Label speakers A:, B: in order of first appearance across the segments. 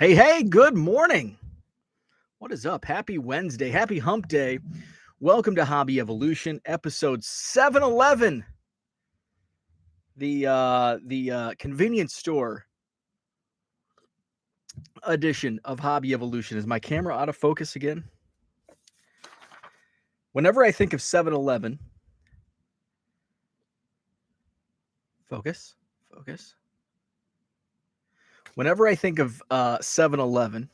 A: Hey, good morning. What is up? Happy Wednesday. Happy hump day. Welcome to Hobby Evolution, episode 711. The convenience store edition of Hobby Evolution. Is my camera out of focus again? Whenever I think of 711, focus. Whenever I think of 711,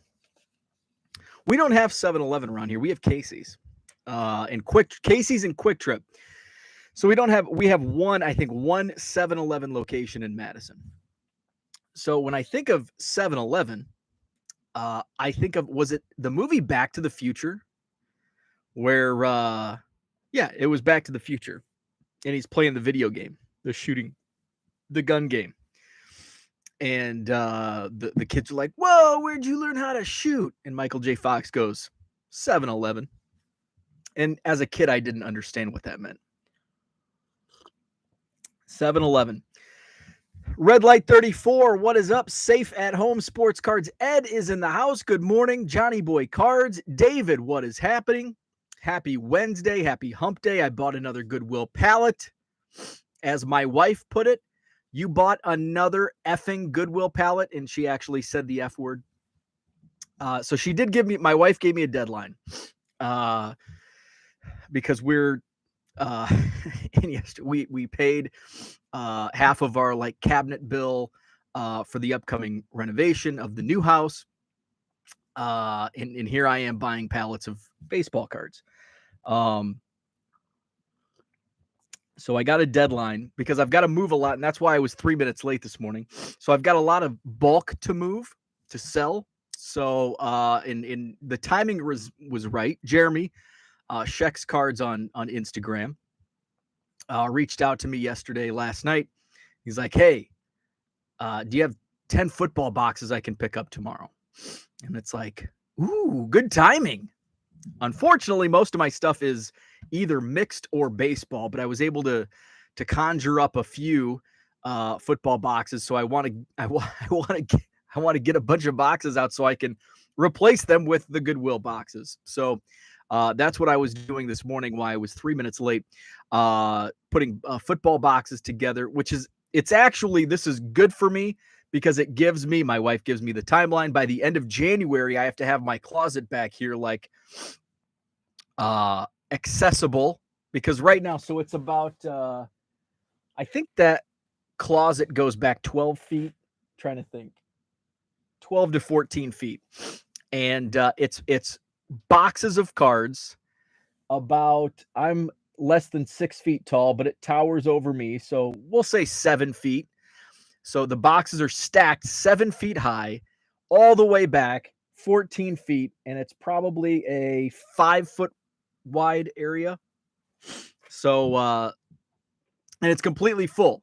A: we don't have 711 around here. We have Casey's. Casey's and Quick Trip. So we have one 7-Eleven location in Madison. So when I think of 7-Eleven, I think of, was it the movie Back to the Future? Where, it was Back to the Future. And he's playing the video game, the gun game. And the kids are like, whoa, where'd you learn how to shoot? And Michael J. Fox goes, 7-Eleven. And as a kid, I didn't understand what that meant. 7-Eleven. Red Light 34, what is up? Safe at Home Sports Cards. Ed is in the house. Good morning. Johnny Boy Cards. David, what is happening? Happy Wednesday. Happy hump day. I bought another Goodwill pallet. As my wife put it, you bought another effing Goodwill pallet, and she actually said the F word. So she did my wife gave me a deadline. Because we're and yesterday we paid half of our cabinet bill for the upcoming renovation of the new house. And here I am buying pallets of baseball cards. So I got a deadline because I've got to move a lot, and that's why I was 3 minutes late this morning. So I've got a lot of bulk to move, to sell. So in the timing was right. Jeremy Sheck's Cards on Instagram reached out to me last night. He's like, hey, do you have 10 football boxes I can pick up tomorrow? And it's like, ooh, good timing. Unfortunately, most of my stuff is either mixed or baseball, but I was able to conjure up a few football boxes. So I want to get a bunch of boxes out so I can replace them with the Goodwill boxes. So that's what I was doing this morning while I was 3 minutes late, putting football boxes together, this is good for me because my wife gives me the timeline. By the end of January, I have to have my closet back here accessible, because right now, so it's about, I think that closet goes back 12 feet, trying to think, 12 to 14 feet. And it's boxes of cards I'm less than 6 feet tall, but it towers over me. So we'll say 7 feet. So the boxes are stacked 7 feet high, all the way back 14 feet. And it's probably a 5 foot wide area. So, and it's completely full.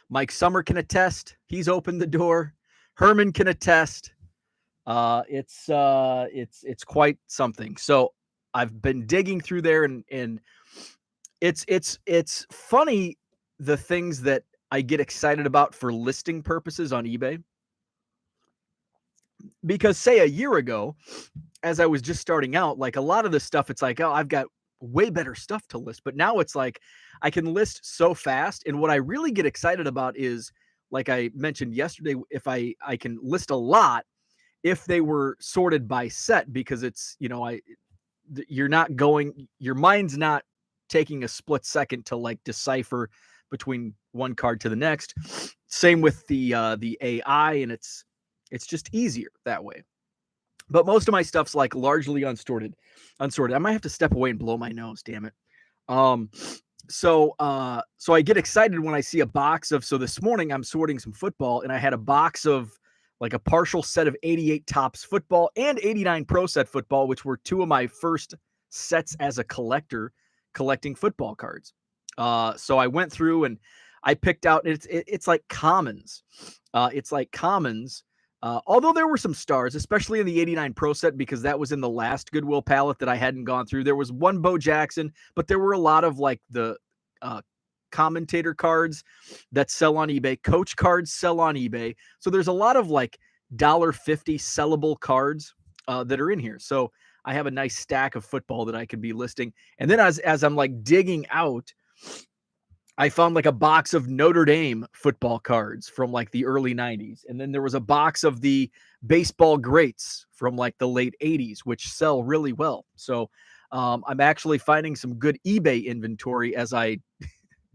A: Mike Summer can attest. He's opened the door. Herman can attest. It's quite something. So I've been digging through there, and it's funny, the things that I get excited about for listing purposes on eBay. Because say a year ago, as I was just starting out, a lot of this stuff, it's like, oh, I've got way better stuff to list. But now it's like I can list so fast. And what I really get excited about is, like I mentioned yesterday, if I can list a lot if they were sorted by set, because it's, your mind's not taking a split second to decipher between one card to the next. Same with the AI, and it's just easier that way. But most of my stuff's largely unsorted. I might have to step away and blow my nose, damn it. So I get excited when I see a box of, so this morning I'm sorting some football, and I had a box of a partial set of 88 Topps football and 89 Pro Set football, which were two of my first sets as a collector, collecting football cards. So I went through and I picked out, it's like commons. Although there were some stars, especially in the 89 Pro Set, because that was in the last Goodwill pallet that I hadn't gone through. There was one Bo Jackson, but there were a lot of the commentator cards that sell on eBay. Coach cards sell on eBay. So there's a lot of $1.50 sellable cards that are in here. So I have a nice stack of football that I could be listing. And then as I'm like digging out, I found like a box of Notre Dame football cards from like the early 90s. And then there was a box of the baseball greats from like the late 80s, which sell really well. So I'm actually finding some good eBay inventory as I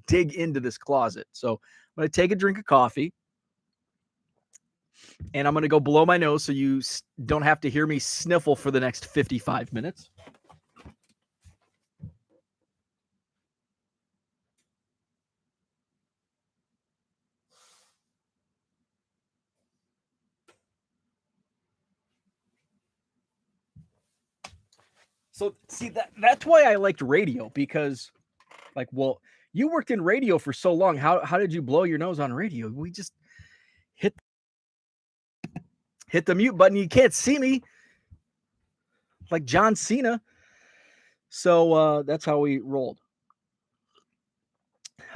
A: dig into this closet. So I'm going to take a drink of coffee and I'm going to go blow my nose so you don't have to hear me sniffle for the next 55 minutes. So see that's why I liked radio, because like, well, you worked in radio for so long. How did you blow your nose on radio? We just hit the mute button. You can't see me like John Cena. So that's how we rolled.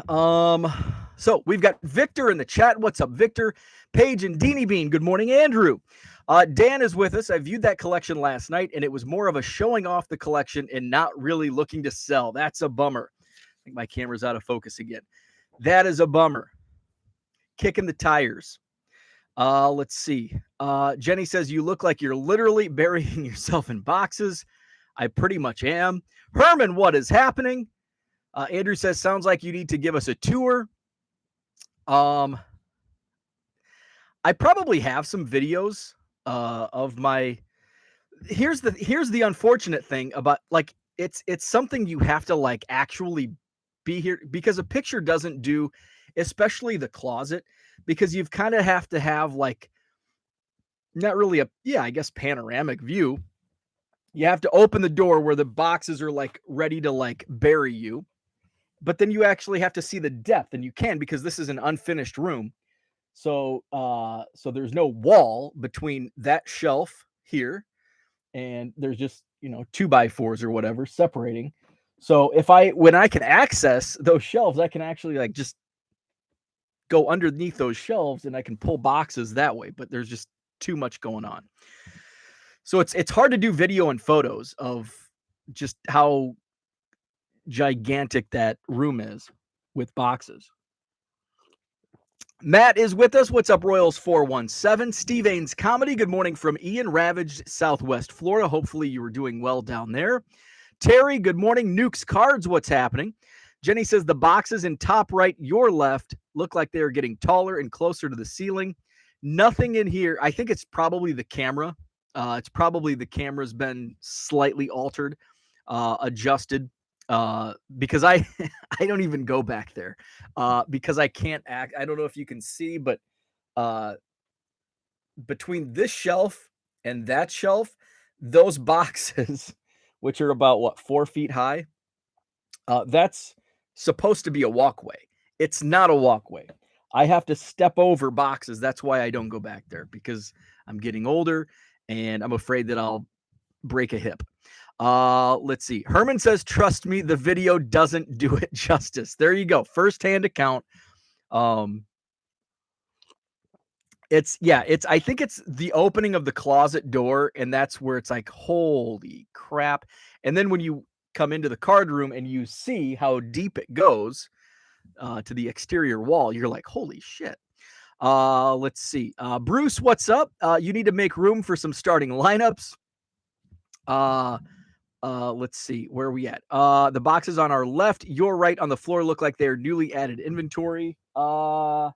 A: So we've got Victor in the chat. What's up, Victor? Paige and Deanie Bean. Good morning, Andrew. Dan is with us. I viewed that collection last night, and it was more of a showing off the collection and not really looking to sell. That's a bummer. I think my camera's out of focus again. That is a bummer. Kicking the tires. Let's see. Jenny says, you look like you're literally burying yourself in boxes. I pretty much am. Herman, what is happening? Andrew says, sounds like you need to give us a tour. I probably have some videos of my. Here's the unfortunate thing about, like, it's something you have to like actually be here, because a picture doesn't do, especially the closet, because you've kind of have to have like not really I guess panoramic view. You have to open the door where the boxes are like ready to like bury you. But then you actually have to see the depth, and you can, because this is an unfinished room. So there's no wall between that shelf here, and there's just, 2x4s or whatever separating. So when I can access those shelves, I can actually like just go underneath those shelves and I can pull boxes that way, but there's just too much going on. So it's hard to do video and photos of just how gigantic that room is with boxes. Matt is with us. What's up, Royals 417? Steve Ains Comedy. Good morning from Ian Ravaged, Southwest Florida. Hopefully you were doing well down there. Terry, good morning. Nukes Cards, what's happening? Jenny says the boxes in top right, your left, look like they are getting taller and closer to the ceiling. Nothing in here. I think it's probably the camera. It's probably the camera's been slightly altered, adjusted. Because I don't even go back there because I can't act. I don't know if you can see, but between this shelf and that shelf, those boxes, which are about 4 feet high, that's supposed to be a walkway. It's not a walkway. I have to step over boxes. That's why I don't go back there, because I'm getting older and I'm afraid that I'll break a hip. Let's see. Herman says, trust me, the video doesn't do it justice. There you go. First-hand account. I think it's the opening of the closet door, and that's where it's like, holy crap. And then when you come into the card room and you see how deep it goes to the exterior wall, you're like, holy shit. Let's see. Bruce, what's up? You need to make room for some starting lineups. Let's see, where are we at? The boxes on our left, your right on the floor look like they're newly added inventory. No.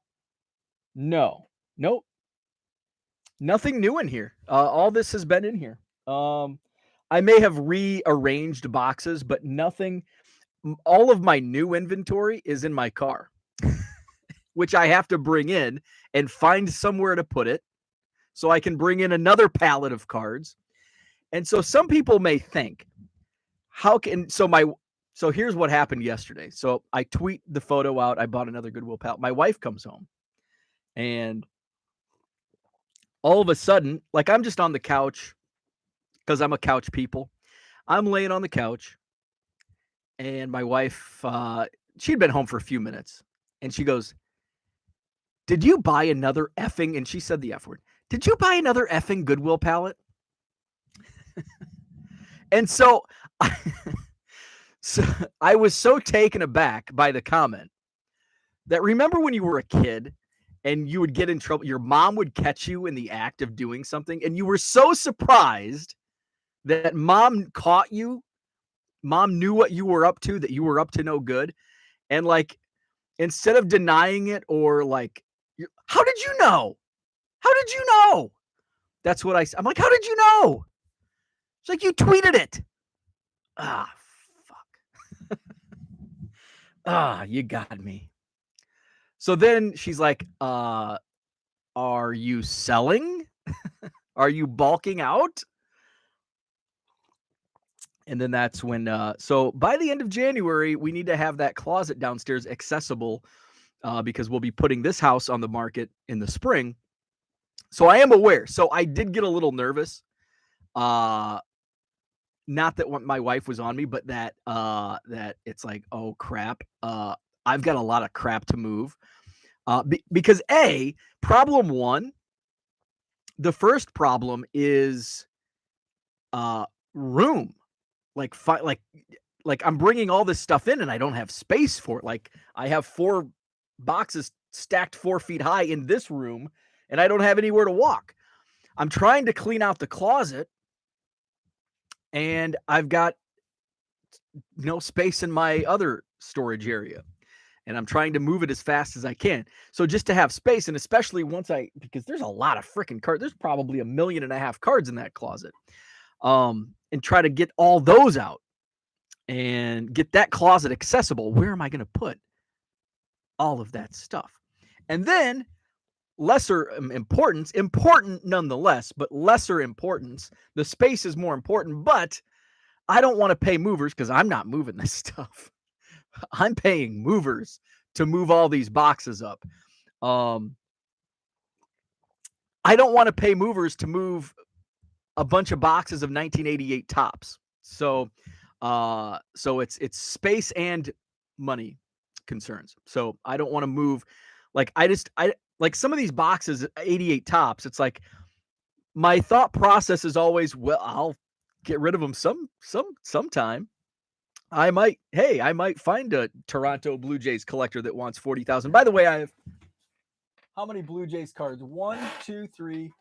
A: Nope. Nothing new in here. All this has been in here. I may have rearranged boxes, but nothing. All of my new inventory is in my car, which I have to bring in and find somewhere to put it so I can bring in another pallet of cards. And so some people may think, so here's what happened yesterday. So I tweet the photo out. I bought another Goodwill pallet. My wife comes home, and all of a sudden, like, I'm just on the couch because I'm a couch people. I'm laying on the couch, and my wife, she'd been home for a few minutes, and she goes, did you buy another effing, and she said the F word, did you buy another effing Goodwill pallet? And so, so I was so taken aback by the comment that remember when you were a kid and you would get in trouble, your mom would catch you in the act of doing something, and you were so surprised that mom caught you. Mom knew what you were up to, that you were up to no good. And like, instead of denying it or like, how did you know? How did you know? That's what I'm like, how did you know? It's like, you tweeted it. Ah, fuck. You got me. So then she's like, are you selling? Are you bulking out? And then that's when, so by the end of January, we need to have that closet downstairs accessible because we'll be putting this house on the market in the spring. So I am aware. So I did get a little nervous. Not that my wife was on me, but that it's like, oh crap. I've got a lot of crap to move. Because problem one, the first problem is room. Like I'm bringing all this stuff in and I don't have space for it. Like I have 4 boxes stacked 4 feet high in this room and I don't have anywhere to walk. I'm trying to clean out the closet and I've got no space in my other storage area. And I'm trying to move it as fast as I can. So just to have space, and especially because there's a lot of freaking cards. There's probably 1.5 million cards in that closet. And try to get all those out and get that closet accessible. Where am I going to put all of that stuff? And then lesser importance, important nonetheless, but lesser importance. The space is more important, but I don't want to pay movers because I'm not moving this stuff. I'm paying movers to move all these boxes up. I don't want to pay movers to move a bunch of boxes of 1988 tops. So it's space and money concerns. So I don't want to move. Like I like some of these boxes, 88 tops. It's like my thought process is always, well, I'll get rid of them sometime. I might find a Toronto Blue Jays collector that wants 40,000. By the way, I have how many Blue Jays cards? 1, 2, 3,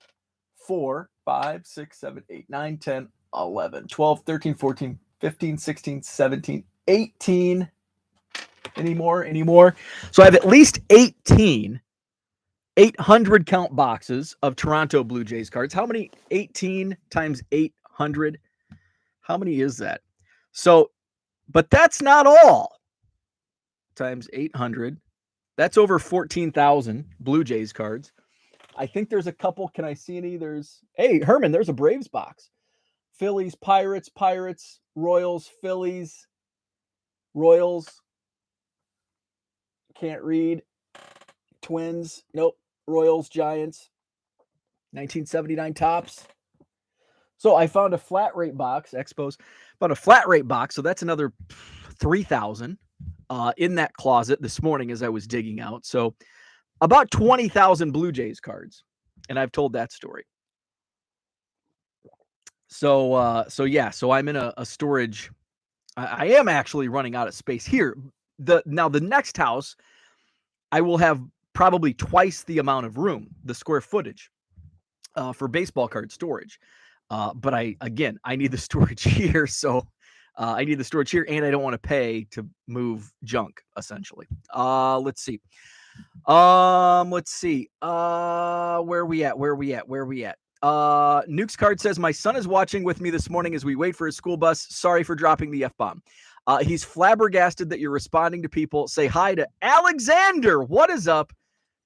A: 4, 5, 6, 7, 8, 9, 10, 11, 12, 13, 14, 15, 16, 17, 18. Any more? So I have at least 18 800 count boxes of Toronto Blue Jays cards. How many? 18 times 800. How many is that? So, but that's not all. Times 800. That's over 14,000 Blue Jays cards. I think there's a couple. Can I see any? Hey, Herman, there's a Braves box. Phillies, Pirates, Royals, Phillies, Royals. Can't read. Twins. Nope. Royals, Giants. 1979 tops. So I found a flat rate box, Expos. Found a flat rate box. So that's another 3,000 in that closet this morning as I was digging out. So about 20,000 Blue Jays cards. And I've told that story. So I'm in a storage. I am actually running out of space here. Now the next house, I will have probably twice the amount of room, the square footage, for baseball card storage. But I need the storage here. So I need the storage here, and I don't want to pay to move junk, essentially. Let's see. Where are we at? Nuke's card says, my son is watching with me this morning as we wait for his school bus. Sorry for dropping the F-bomb. He's flabbergasted that you're responding to people. Say hi to Alexander. What is up?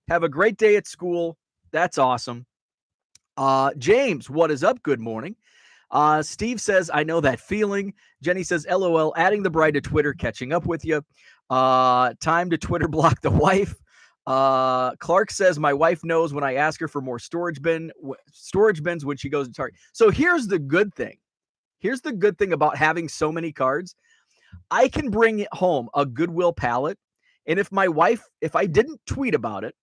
A: Have a great day at school. That's awesome. James, what is up? Good morning. Steve says, I know that feeling. Jenny says, LOL, adding the bride to Twitter, catching up with you. Time to Twitter block the wife. Clark says, my wife knows when I ask her for more storage bins when she goes to Target. So here's the good thing. Here's the good thing about having so many cards. I can bring home a Goodwill pallet. And if I didn't tweet about it,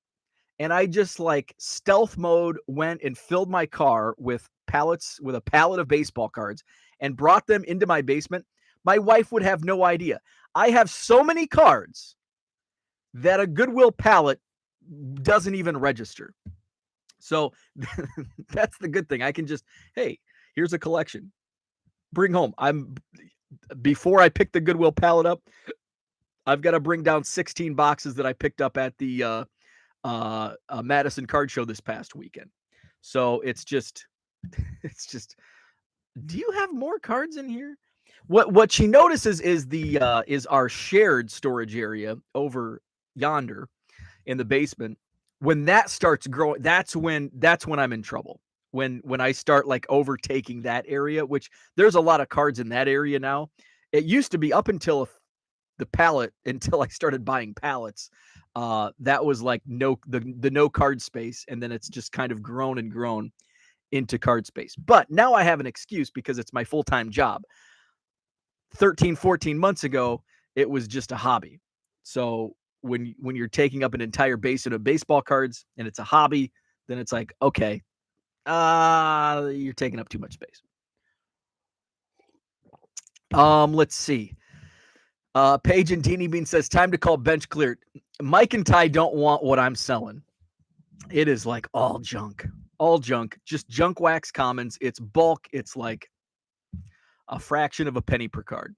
A: and I just like stealth mode went and filled my car with pallets with a pallet of baseball cards and brought them into my basement, my wife would have no idea. I have so many cards that a Goodwill pallet doesn't even register. So that's the good thing. I can just, hey, here's a collection. Bring home. Before I pick the Goodwill pallet up, I've got to bring down 16 boxes that I picked up at the Madison Card Show this past weekend. So it's just, do you have more cards in here? What she notices is our shared storage area over yonder in the basement. When that starts growing, that's when I'm in trouble. When I start like overtaking that area, which there's a lot of cards in that area now. It used to be up until the pallet, until I started buying pallets. That was like the no card space, and then it's just kind of grown and grown into card space. But now I have an excuse because it's my full-time job. 13, 14 months ago, it was just a hobby. So when you're taking up an entire basin of baseball cards and it's a hobby, then it's like, okay, you're taking up too much space. Let's see. Paige and Teeny Bean says, time to call bench cleared. Mike and Ty don't want what I'm selling. It is like all junk, just junk wax commons. It's bulk. It's like a fraction of a penny per card.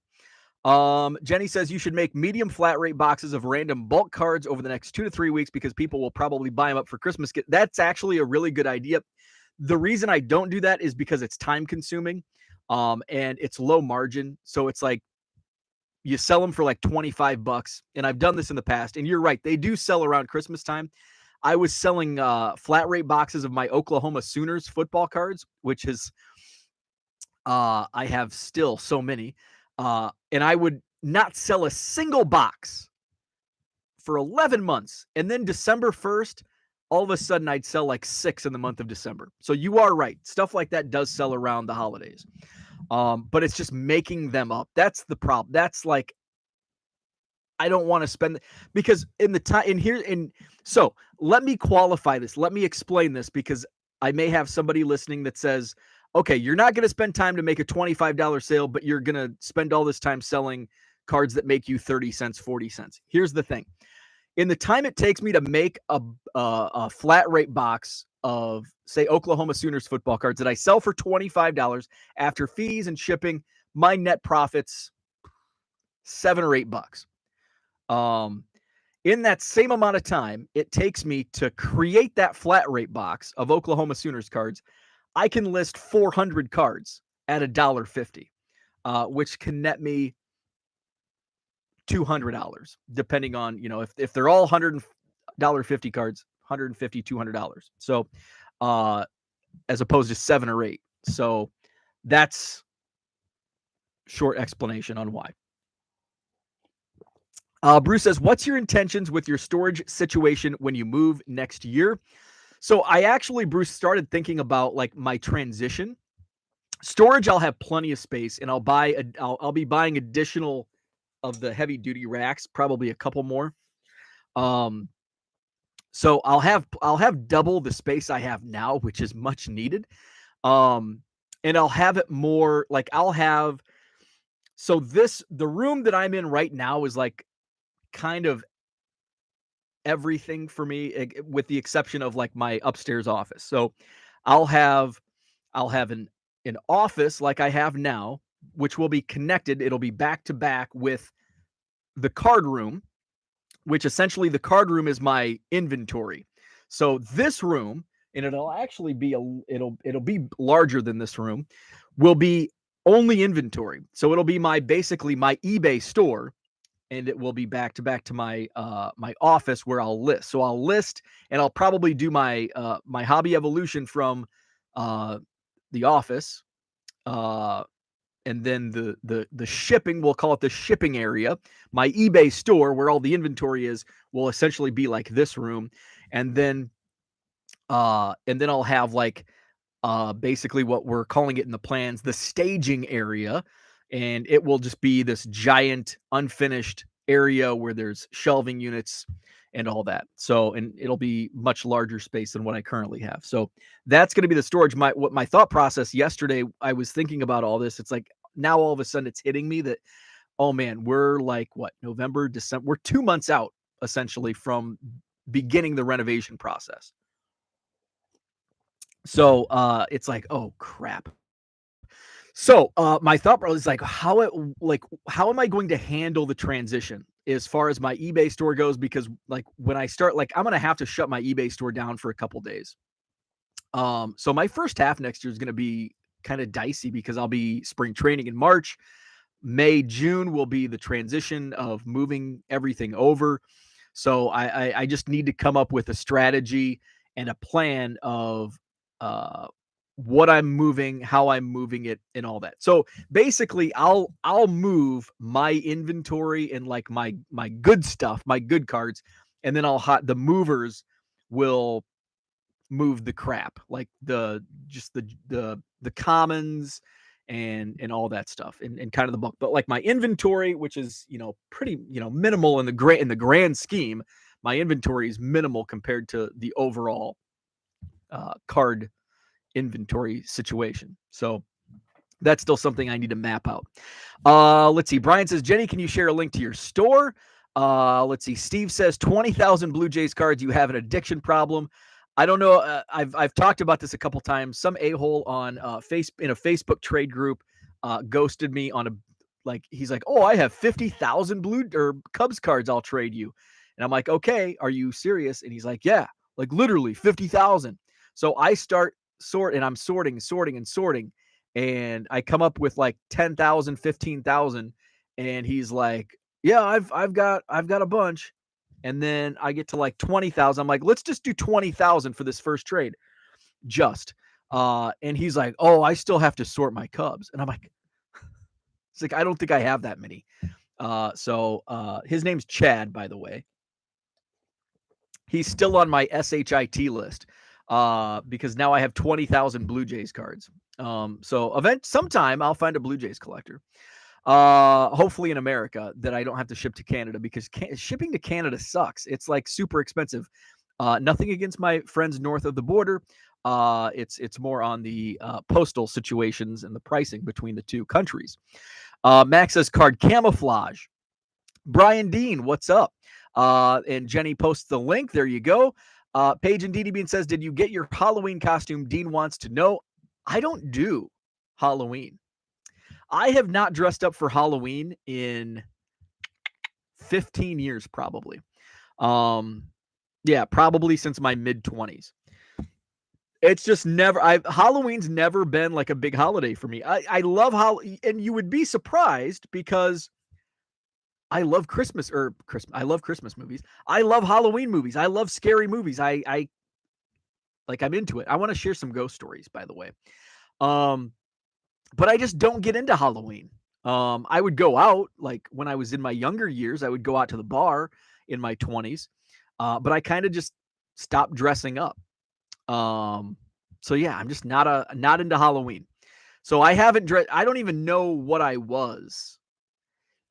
A: Jenny says you should make medium flat rate boxes of random bulk cards over the next 2 to 3 weeks because people will probably buy them up for Christmas. That's actually a really good idea. The reason I don't do that is because it's time consuming, and it's low margin. So it's like you sell them for like $25, and I've done this in the past. And you're right, they do sell around Christmas time. I was selling flat rate boxes of my Oklahoma Sooners football cards, which is I have still so many. And I would not sell a single box for 11 months. And then December 1st, all of a sudden I'd sell like 6 in the month of December. So you are right. Stuff like that does sell around the holidays. But it's just making them up. That's the problem. That's like, I don't want to spend, because in the time in here, so let me qualify this. Let me explain this, because I may have somebody listening that says, okay, you're not going to spend time to make a $25 sale, but you're going to spend all this time selling cards that make you 30 cents, 40 cents. Here's the thing. In the time it takes me to make a flat rate box of, say, Oklahoma Sooners football cards that I sell for $25 after fees and shipping, my net profit's $7 or $8. In that same amount of time it takes me to create that flat rate box of Oklahoma Sooners cards, I can list 400 cards at $1.50, which can net me $200, depending on, if they're all $100.50 cards, $150, $200. So, as opposed to 7 or 8. So that's short explanation on why. Bruce says, what's your intentions with your storage situation when you move next year? So I actually, Bruce, started thinking about like my transition. Storage, I'll have plenty of space, and I'll be buying additional of the heavy duty racks, probably a couple more. So I'll have double the space I have now, which is much needed. And I'll have it more like the room that I'm in right now is like kind of everything for me, with the exception of like my upstairs office. So I'll have an office like I have now, which will be connected. It'll be back to back with the card room, which essentially the card room is my inventory. So this room, and it'll actually be it'll be larger than this room, will be only inventory. So it'll be basically my eBay store, and it will be back to back to my my office where I'll list. So I'll list, and I'll probably do my my hobby evolution from the office, and then the shipping, we'll call it the shipping area. My eBay store, where all the inventory is, will essentially be like this room, and then I'll have like basically what we're calling it in the plans, the staging area. And it will just be this giant unfinished area where there's shelving units and all that. So, and it'll be much larger space than what I currently have. So that's going to be the storage. What my thought process yesterday, I was thinking about all this. It's like now all of a sudden it's hitting me that, oh man, we're like what, November, December, we're 2 months out essentially from beginning the renovation process. So it's like, oh crap. So my thought process is like, how am I going to handle the transition as far as my eBay store goes? Because like when I start, like I'm gonna have to shut my eBay store down for a couple days. So my first half next year is gonna be kind of dicey because I'll be spring training in March. May, June will be the transition of moving everything over. So I just need to come up with a strategy and a plan of what I'm moving, how I'm moving it, and all that. So basically, I'll move my inventory and like my good stuff, my good cards, and then the movers will move the crap, like the commons and all that stuff, and kind of the bulk. But like my inventory, which is pretty minimal in the grand scheme, my inventory is minimal compared to the overall card inventory situation. So that's still something I need to map out. Let's see. Brian says, Jenny, can you share a link to your store? Let's see. Steve says 20,000 Blue Jays cards. You have an addiction problem. I don't know. I've talked about this a couple times. Some a-hole on in a Facebook trade group ghosted me on he's like, oh, I have 50,000 Cubs cards. I'll trade you. And I'm like, okay, are you serious? And he's like, yeah, like literally 50,000. So I start and I'm sorting. And I come up with like 10,000, 15,000. And he's like, yeah, I've got a bunch. And then I get to like 20,000. I'm like, let's just do 20,000 for this first trade. And he's like, oh, I still have to sort my Cubs. And I'm like, it's like, I don't think I have that many. So his name's Chad, by the way. He's still on my SHIT list because now I have 20,000 Blue Jays cards. So sometime I'll find a Blue Jays collector. Hopefully in America that I don't have to ship to Canada because shipping to Canada sucks. It's like super expensive. Nothing against my friends north of the border. It's more on the postal situations and the pricing between the two countries. Max says card camouflage. Brian Dean, what's up? And Jenny posts the link. There you go. Paige and Dee Bean says, did you get your Halloween costume? Dean wants to know. I don't do Halloween. I have not dressed up for Halloween in 15 years, probably. Yeah, probably since my mid-20s. It's just Halloween's never been like a big holiday for me. I love and you would be surprised because I love Christmas I love Christmas movies. I love Halloween movies. I love scary movies. I'm into it. I want to share some ghost stories, by the way. But I just don't get into Halloween. I would go out, like when I was in my younger years, I would go out to the bar in my 20s. But I kind of just stopped dressing up. So yeah, I'm just not into Halloween. So I haven't I don't even know what I was.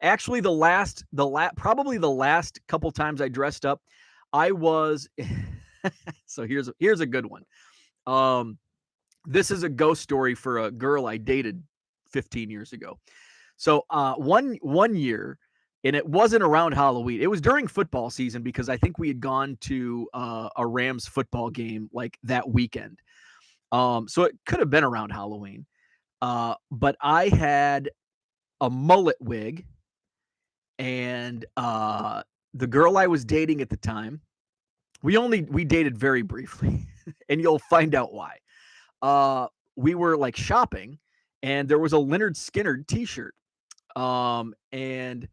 A: Actually, probably the last couple times I dressed up, I was so here's a good one. This is a ghost story for a girl I dated 15 years ago. So one year, and it wasn't around Halloween. It was during football season because I think we had gone to a Rams football game like that weekend. So it could have been around Halloween. But I had a mullet wig, and the girl I was dating at the time, we dated very briefly, and you'll find out why. We were like shopping, and there was a Lynyrd Skynyrd t-shirt. And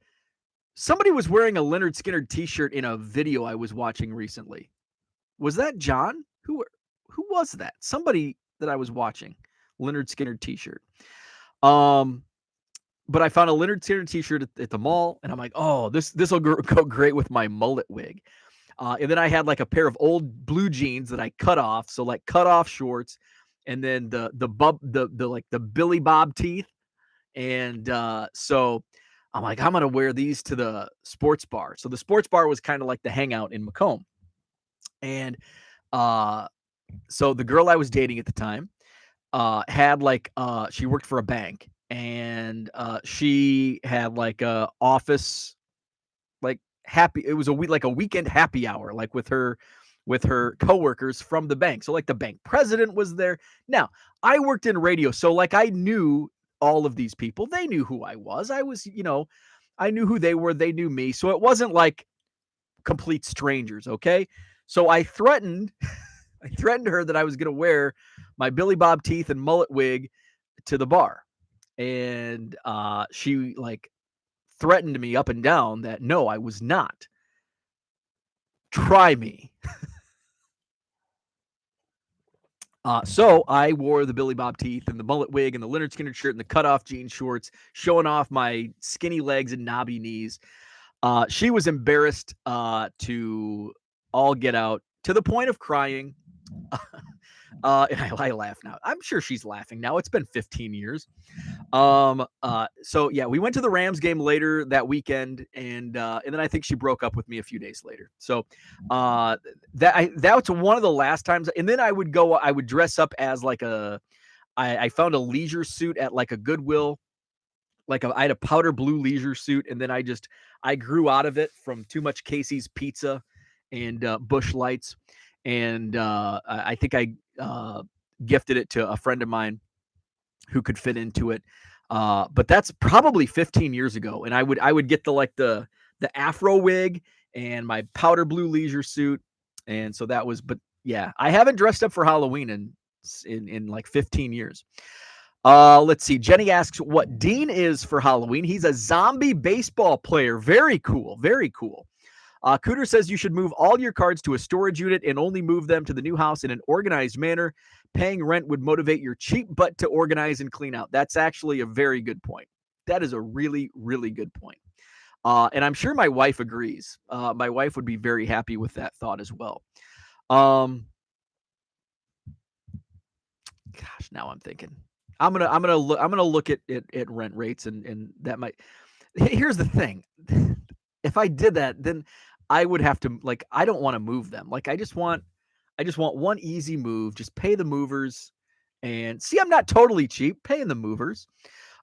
A: somebody was wearing a Lynyrd Skynyrd t-shirt in a video I was watching recently. Was that John? Who was that? Somebody that I was watching, Lynyrd Skynyrd t-shirt. But I found a Lynyrd Skynyrd t-shirt at the mall, and I'm like, oh, this will go great with my mullet wig. And then I had like a pair of old blue jeans that I cut off, so like cut off shorts, and then the Billy Bob teeth, and so I'm like, I'm gonna wear these to the sports bar. So the sports bar was kind of like the hangout in Macomb. And uh so the girl I was dating at the time had like she worked for a bank, and she had like a office, like happy it was a week like a weekend happy hour, like with her coworkers from the bank. So like the bank president was there. Now, I worked in radio, so like I knew all of these people. They knew who I was. I was, I knew who they were, they knew me. So it wasn't like complete strangers, okay? So I threatened her that I was going to wear my Billy Bob teeth and mullet wig to the bar. And she like threatened me up and down that no, I was not. Try me. So I wore the Billy Bob teeth and the mullet wig and the Leonard Skinner shirt and the cutoff jean shorts, showing off my skinny legs and knobby knees. She was embarrassed to all get out, to the point of crying. And I laugh now. I'm sure she's laughing now. It's been 15 years. So yeah, we went to the Rams game later that weekend, and then I think she broke up with me a few days later. So that was one of the last times. And then I would dress up as like I found a leisure suit at like a Goodwill. I had a powder blue leisure suit, and then I grew out of it from too much Casey's pizza and Bush Lights, and I think I gifted it to a friend of mine who could fit into it. But that's probably 15 years ago, and I would get the afro wig and my powder blue leisure suit, and so that was. But yeah, I haven't dressed up for Halloween in like 15 years. Let's see. Jenny asks what Dean is for Halloween. He's a zombie baseball player. Very cool. Very cool. Cooter says you should move all your cards to a storage unit and only move them to the new house in an organized manner. Paying rent would motivate your cheap butt to organize and clean out. That's actually a very good point. That is a really, really good point. And I'm sure my wife agrees. My wife would be very happy with that thought as well. Gosh, now I'm thinking. I'm gonna look at rent rates, and that might. Here's the thing. If I did that, then I would have to, like, I don't want to move them. Like, I just want one easy move. Just pay the movers, and see, I'm not totally cheap paying the movers.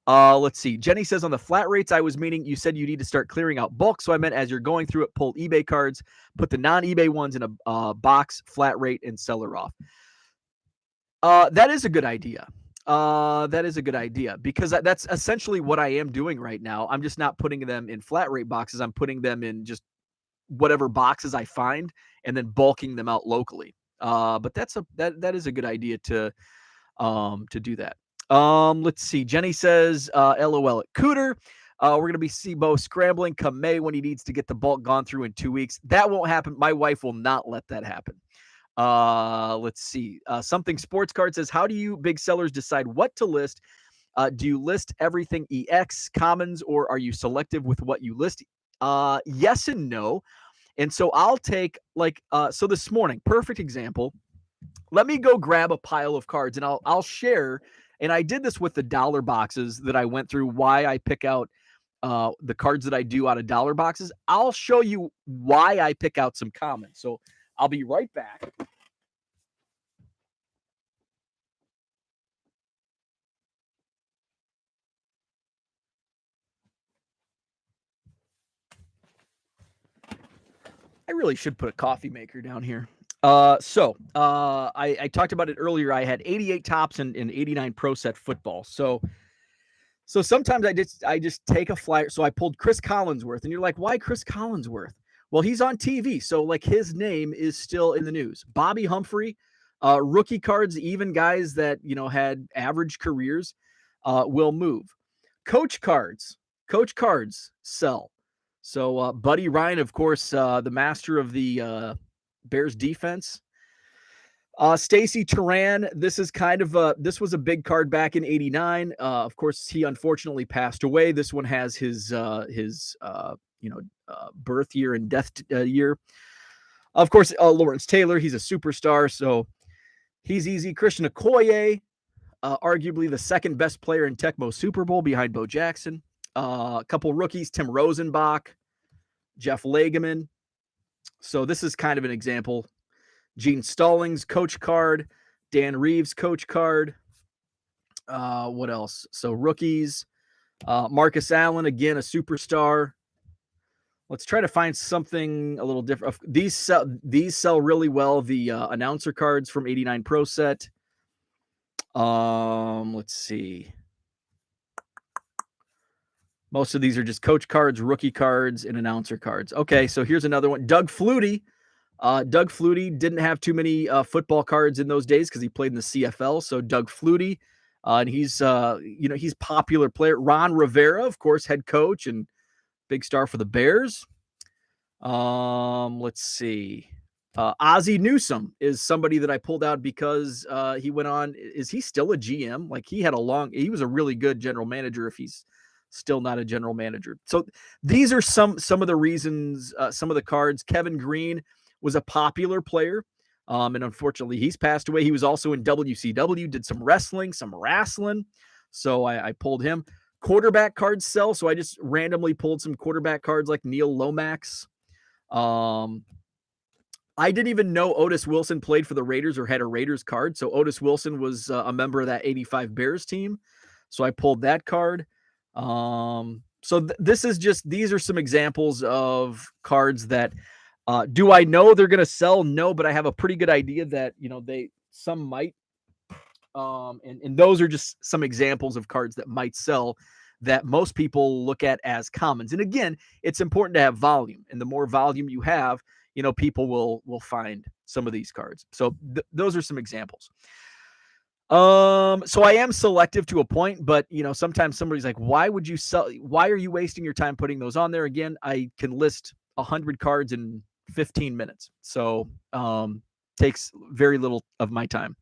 A: Let's see. Jenny says on the flat rates, I was meaning you said you need to start clearing out bulk. So I meant as you're going through it, pull eBay cards, put the non-eBay ones in a box, flat rate, and seller off. That is a good idea. That is a good idea, because that's essentially what I am doing right now. I'm just not putting them in flat rate boxes. I'm putting them in just whatever boxes I find, and then bulking them out locally. But that is a good idea to do that. Let's see. Jenny says, LOL at Cooter. We're going to be Bo scrambling come May when he needs to get the bulk gone through in 2 weeks. That won't happen. My wife will not let that happen. Let's see. Something Sports Card says, how do you big sellers decide what to list? Do you list everything EX commons, or are you selective with what you list? Yes and no. And so I'll take so this morning, perfect example. Let me go grab a pile of cards, and I'll share. And I did this with the dollar boxes that I went through, why I pick out the cards that I do out of dollar boxes. I'll show you why I pick out some commons. So I'll be right back. I really should put a coffee maker down here. I talked about it earlier. I had 88 tops and 89 pro set football. So sometimes I just take a flyer. So I pulled Chris Collinsworth, and you're like, why Chris Collinsworth? Well, he's on TV, so like his name is still in the news. Bobby Humphrey, rookie cards, even guys that had average careers, will move. Coach cards sell. So Buddy Ryan, of course, the master of the Bears defense. Stacy Turan, this is this was a big card back in '89. Of course, he unfortunately passed away. This one has his birth year and death year. Of course, Lawrence Taylor, he's a superstar, so he's easy. Christian Okoye, arguably the second best player in Tecmo Super Bowl behind Bo Jackson. A couple rookies, Tim Rosenbach, Jeff Lageman. So this is kind of an example. Gene Stallings, coach card. Dan Reeves, coach card. What else? So rookies. Marcus Allen, again, a superstar. Let's try to find something a little different. These sell really well. The announcer cards from 89 Pro Set. Let's see. Most of these are just coach cards, rookie cards, and announcer cards. Okay, so here's another one. Doug Flutie. Doug Flutie didn't have too many football cards in those days because he played in the CFL. So Doug Flutie, and he's he's popular player. Ron Rivera, of course, head coach and big star for the Bears. Let's see. Ozzie Newsome is somebody that I pulled out because he went on. Is he still a GM? Like he was a really good general manager if he's still not a general manager. So these are some of the reasons, some of the cards. Kevin Green was a popular player. And unfortunately he's passed away. He was also in WCW, did some wrestling. So I pulled him. Quarterback cards sell. So I just randomly pulled some quarterback cards like Neil Lomax. I didn't even know Otis Wilson played for the Raiders or had a Raiders card. So Otis Wilson was a member of that 85 Bears team. So I pulled that card. These are some examples of cards that, do I know they're going to sell? No, but I have a pretty good idea that, some might. And those are just some examples of cards that might sell that most people look at as commons. And again, it's important to have volume, and the more volume you have, people will find some of these cards. So those are some examples. So I am selective to a point, but sometimes somebody's like, why are you wasting your time putting those on there? Again, I can list 100 cards in 15 minutes. So, takes very little of my time.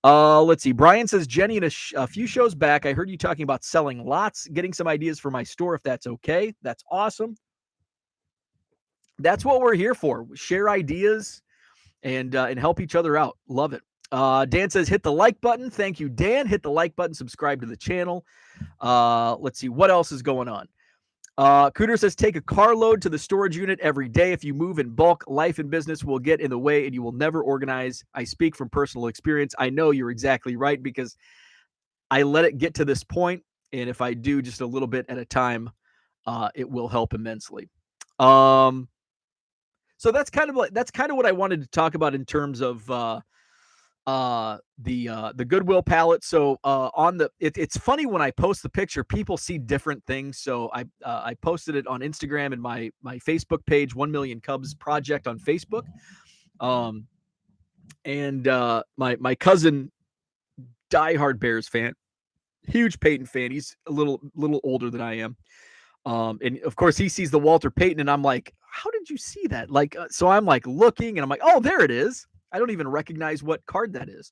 A: Let's see. Brian says, Jenny, in a few shows back, I heard you talking about selling lots, getting some ideas for my store. If that's okay, that's awesome. That's what we're here for. We share ideas and help each other out. Love it. Dan says, hit the like button. Thank you, Dan. Hit the like button. Subscribe to the channel. Let's see. What else is going on? Cooter says, take a carload to the storage unit every day. If you move in bulk, life and business will get in the way and you will never organize. I speak from personal experience. I know you're exactly right because I let it get to this point, and if I do just a little bit at a time, it will help immensely. So that's kind of what I wanted to talk about in terms of the Goodwill pallet. So it's funny when I post the picture, people see different things. So I posted it on Instagram and my Facebook page, 1 Million Cubs Project on Facebook. And my cousin, diehard Bears fan, huge Peyton fan. He's a little older than I am. And of course he sees the Walter Payton and I'm like, how did you see that? Like, so I'm like looking and I'm like, oh, there it is. I don't even recognize what card that is.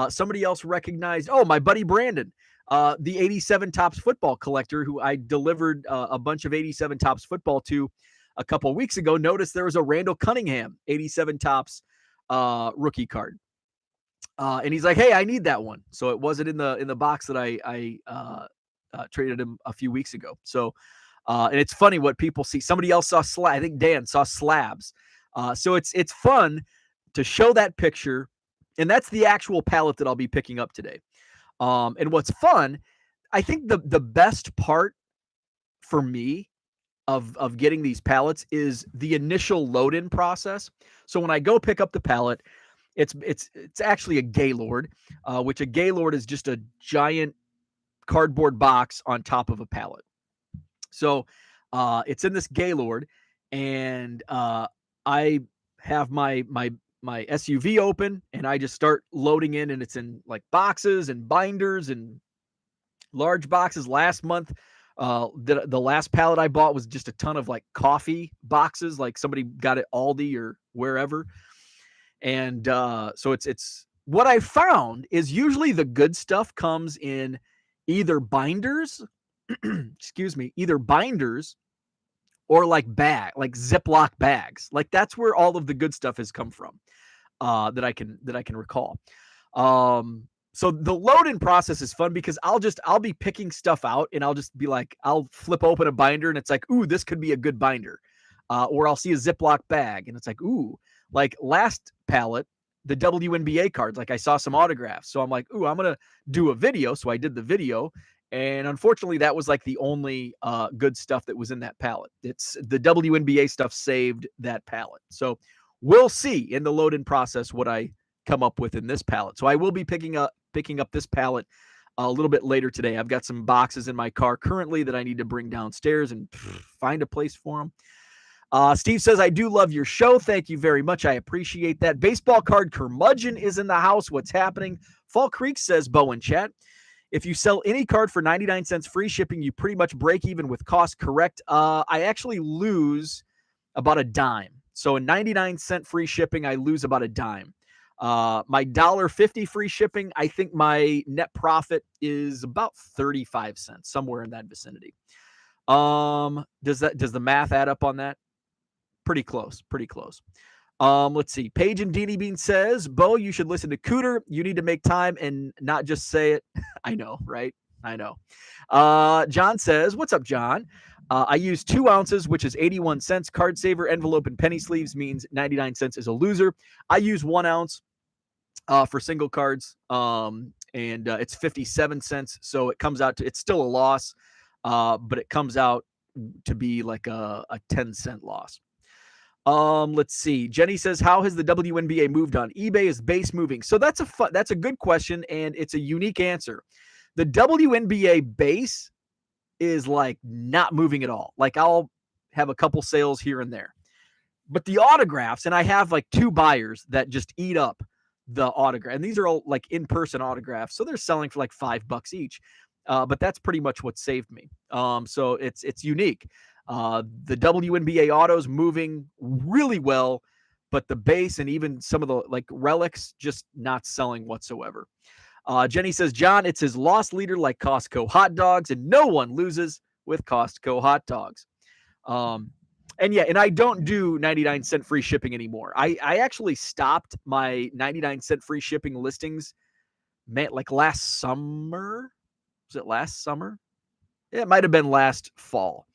A: Somebody else recognized, my buddy Brandon, the 87 Topps football collector who I delivered a bunch of 87 Topps football to a couple of weeks ago. Noticed there was a Randall Cunningham 87 Topps rookie card. And he's like, hey, I need that one. So it wasn't in the box that I traded him a few weeks ago. So, and it's funny what people see. Somebody else saw I think Dan saw slabs. So it's fun to show that picture, and that's the actual pallet that I'll be picking up today. And what's fun, I think the best part for me of getting these pallets is the initial load-in process. So when I go pick up the pallet, it's actually a Gaylord, which a Gaylord is just a giant cardboard box on top of a pallet. So it's in this Gaylord, and I have my SUV open, and I just start loading in, and it's in like boxes and binders and large boxes. Last month, the last pallet I bought was just a ton of like coffee boxes, like somebody got it Aldi or wherever. And so it's what I found is usually the good stuff comes in either binders, either binders or like Ziploc bags. Like that's where all of the good stuff has come from, that I can recall. So the load-in process is fun because I'll be picking stuff out and I'll just be like, I'll flip open a binder and it's like, ooh, this could be a good binder. Or I'll see a Ziploc bag and it's like, ooh, like last pallet, the WNBA cards, like I saw some autographs. So I'm like, ooh, I'm going to do a video. So I did the video. And unfortunately, that was like the only good stuff that was in that pallet. It's the WNBA stuff saved that pallet. So we'll see in the load-in process what I come up with in this pallet. So I will be picking up this pallet a little bit later today. I've got some boxes in my car currently that I need to bring downstairs and find a place for them. Steve says, I do love your show. Thank you very much. I appreciate that. Baseball card curmudgeon is in the house. What's happening? Fall Creek says, Bo in chat, if you sell any card for 99 cents free shipping, you pretty much break even with cost, correct? I actually lose about a dime. So a 99-cent free shipping, I lose about a dime. My $1.50 free shipping, I think my net profit is about 35 cents, somewhere in that vicinity. Does the math add up on that? Pretty close. Let's see. Paige and Deanie Bean says, Bo, you should listen to Cooter. You need to make time and not just say it. I know, right? I know. John says, what's up, John? I use 2 ounces, which is 81 cents. Card saver, envelope, and penny sleeves means 99 cents is a loser. I use 1 ounce for single cards, and it's 57 cents. So it comes out to, it's still a loss, but it comes out to be like a 10-cent loss. Let's see. Jenny says, how has the WNBA moved on? eBay is base moving. So that's a good question, and it's a unique answer. The WNBA base is like not moving at all. Like I'll have a couple sales here and there. But the autographs, and I have like 2 buyers that just eat up the autograph. And these are all like in-person autographs. So they're selling for like $5 each. But that's pretty much what saved me. So it's unique. The WNBA autos moving really well, but the base and even some of the like relics just not selling whatsoever. Jenny says, John, it's his loss leader like Costco hot dogs, and no one loses with Costco hot dogs. And I don't do 99-cent free shipping anymore. I actually stopped my 99-cent free shipping listings, like last summer. Was it last summer? It might have been last fall.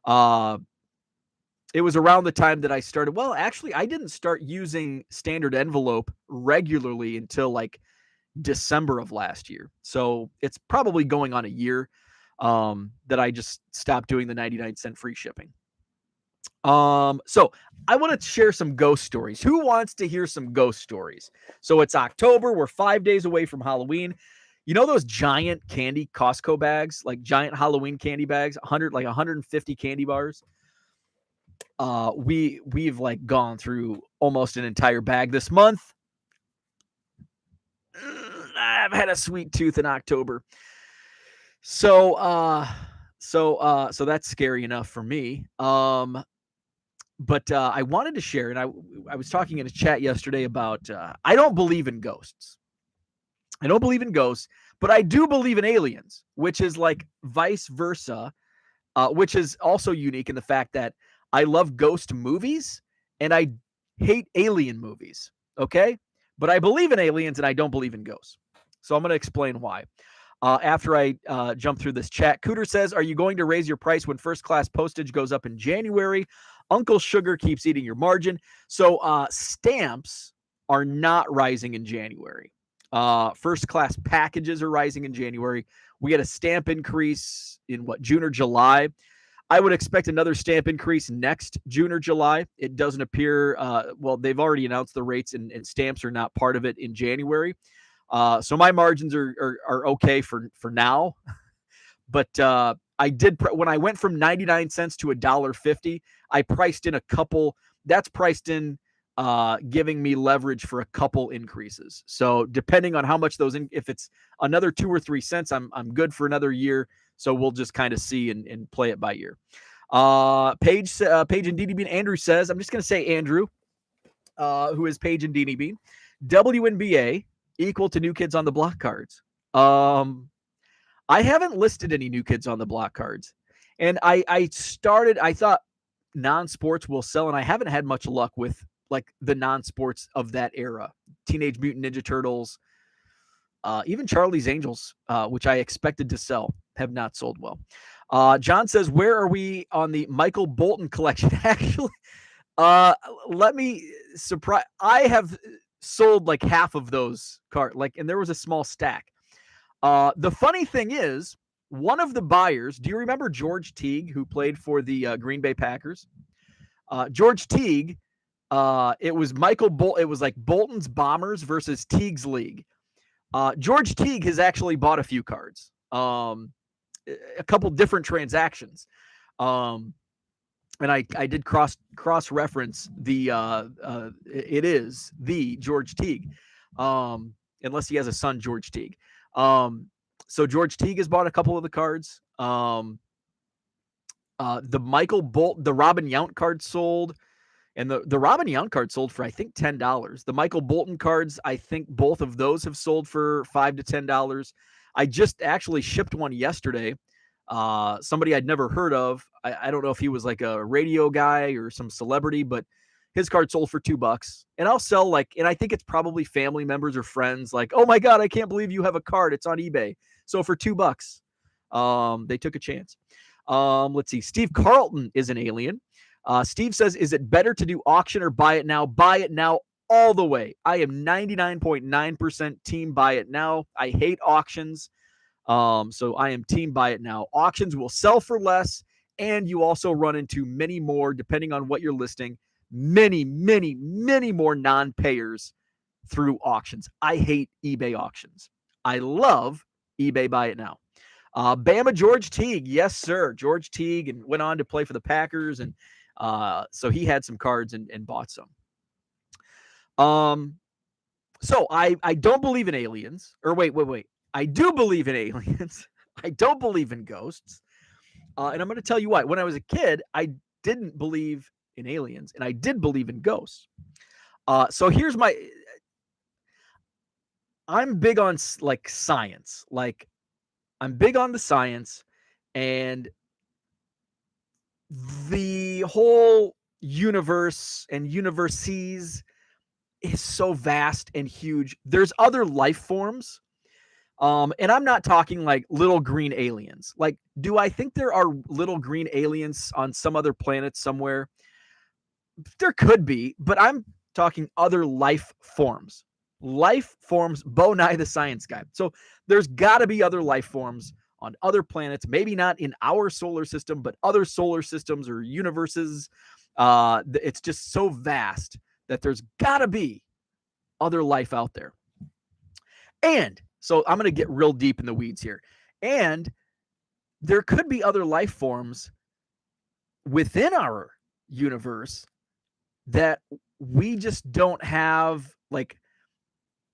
A: It was around the time that I started. Well, actually, I didn't start using standard envelope regularly until like December of last year. So it's probably going on a year that I just stopped doing the 99-cent free shipping. So I want to share some ghost stories. Who wants to hear some ghost stories? So it's October. We're 5 days away from Halloween. You know those giant candy Costco bags, like giant Halloween candy bags, 150 candy bars? We've like gone through almost an entire bag this month. I've had a sweet tooth in October. So that's scary enough for me. But I wanted to share, and I was talking in a chat yesterday about I don't believe in ghosts. I don't believe in ghosts, but I do believe in aliens, which is like vice versa, which is also unique in the fact that I love ghost movies and I hate alien movies. Okay. But I believe in aliens and I don't believe in ghosts. So I'm going to explain why. After I jump through this chat, Cooter says, are you going to raise your price when first class postage goes up in January? Uncle Sugar keeps eating your margin. So stamps are not rising in January. First class packages are rising in January. We get a stamp increase in June or July. I would expect another stamp increase next June or July. It doesn't appear, they've already announced the rates and stamps are not part of it in January. So my margins are okay for now. But I did, when I went from 99 cents to $1.50, I priced in a couple, that's priced in giving me leverage for a couple increases. So depending on how much if it's another 2 or 3 cents, I'm good for another year. So we'll just kind of see and play it by ear. Paige and Deanie Bean. Andrew says, I'm just going to say Andrew, who is Paige and Deanie Bean. WNBA equal to New Kids on the Block cards. I haven't listed any New Kids on the Block cards. And I thought non-sports will sell, and I haven't had much luck with like the non-sports of that era. Teenage Mutant Ninja Turtles, Even Charlie's Angels, which I expected to sell, have not sold well. John says, where are we on the Michael Bolton collection? Actually, uh, let me surprise. I have sold like half of those cards, and there was a small stack. The funny thing is, one of the buyers, do you remember George Teague, who played for the Green Bay Packers? George Teague, it was it was like Bolton's Bombers versus Teague's League. George Teague has actually bought a few cards, a couple different transactions. And I did cross reference it is the George Teague, unless he has a son, George Teague. So George Teague has bought a couple of the cards. The Michael Bolt, the Robin Yount card sold, and the Robin Yount card sold for I think $10. The Michael Bolton cards, I think both of those have sold for $5 to $10. I just actually shipped one yesterday. Somebody I'd never heard of. I don't know if he was like a radio guy or some celebrity, but his card sold for $2. And I'll sell and I think it's probably family members or friends like, oh my God, I can't believe you have a card. It's on eBay. So for $2, they took a chance. Let's see. Steve Carlton is an alien. Steve says, is it better to do auction or buy it now? Buy it now all the way. I am 99.9% team buy it now. I hate auctions. So I am team buy it now. Auctions will sell for less, and you also run into many more, depending on what you're listing, many, many, many more non-payers through auctions. I hate eBay auctions. I love eBay buy it now. Bama George Teague. Yes, sir. George Teague, and went on to play for the Packers. And so he had some cards and bought some. So I don't believe in aliens. Or wait. I do believe in aliens. I don't believe in ghosts. And I'm going to tell you why. When I was a kid, I didn't believe in aliens, and I did believe in ghosts. So here's I'm big on science. I'm big on the science, and the whole universe and universes is so vast and huge. There's other life forms. And I'm not talking like little green aliens. Do I think there are little green aliens on some other planet somewhere? There could be, but I'm talking other life forms. Life forms, Bo Nye the Science Guy. So there's got to be other life forms on other planets, maybe not in our solar system, but other solar systems or universes. It's just so vast that there's got to be other life out there. And so I'm going to get real deep in the weeds here. And there could be other life forms within our universe that we just don't have,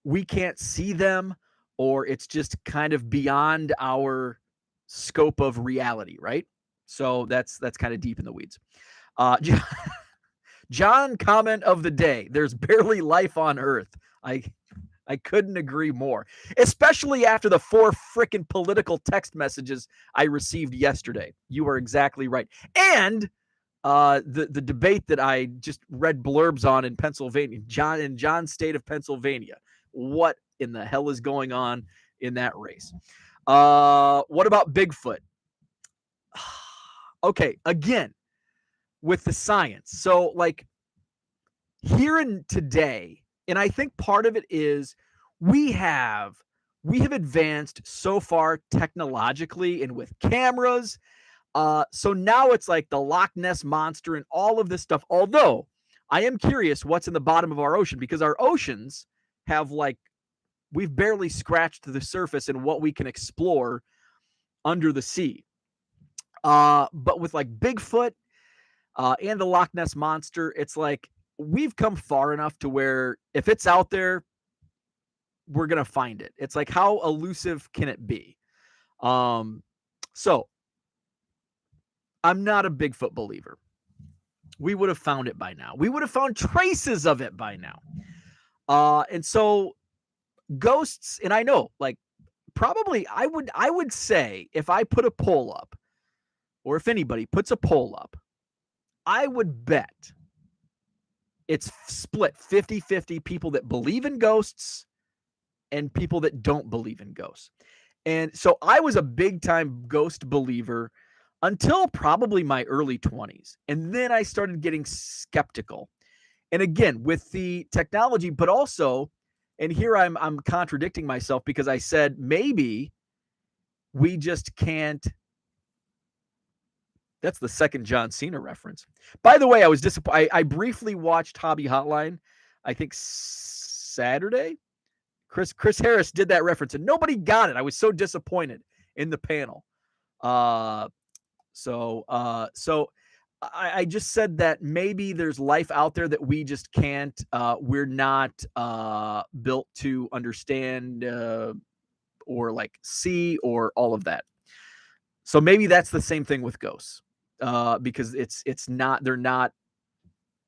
A: we can't see them, or it's just kind of beyond our scope of reality, right? So that's kind of deep in the weeds. John, comment of the day. There's barely life on Earth. I couldn't agree more, especially after the 4 freaking political text messages I received yesterday. You are exactly right. And the debate that I just read blurbs on in Pennsylvania, John's state of Pennsylvania. What in the hell is going on in that race? What about Bigfoot? Okay, again, with the science. So here and today, and I think part of it is we have advanced so far technologically and with cameras. So now it's like the Loch Ness Monster and all of this stuff. Although I am curious what's in the bottom of our ocean, because our oceans have we've barely scratched the surface and what we can explore under the sea. But with Bigfoot and the Loch Ness Monster, it's we've come far enough to where if it's out there, we're going to find it. It's how elusive can it be? So I'm not a Bigfoot believer. We would have found it by now. We would have found traces of it by now. And so ghosts, and I know probably I would say if I put a poll up, or if anybody puts a poll up, I would bet it's split 50-50 people that believe in ghosts and people that don't believe in ghosts. And so I was a big time ghost believer until probably my early 20s. And then I started getting skeptical. And again, with the technology, but also, and here I'm contradicting myself because I said maybe we just can't. That's the second John Cena reference. By the way, I was disappointed. I briefly watched Hobby Hotline, I think Saturday. Chris Harris did that reference and nobody got it. I was so disappointed in the panel. So I just said that maybe there's life out there that we just can't. We're not built to understand or like see or all of that. So maybe that's the same thing with ghosts, because it's not, they're not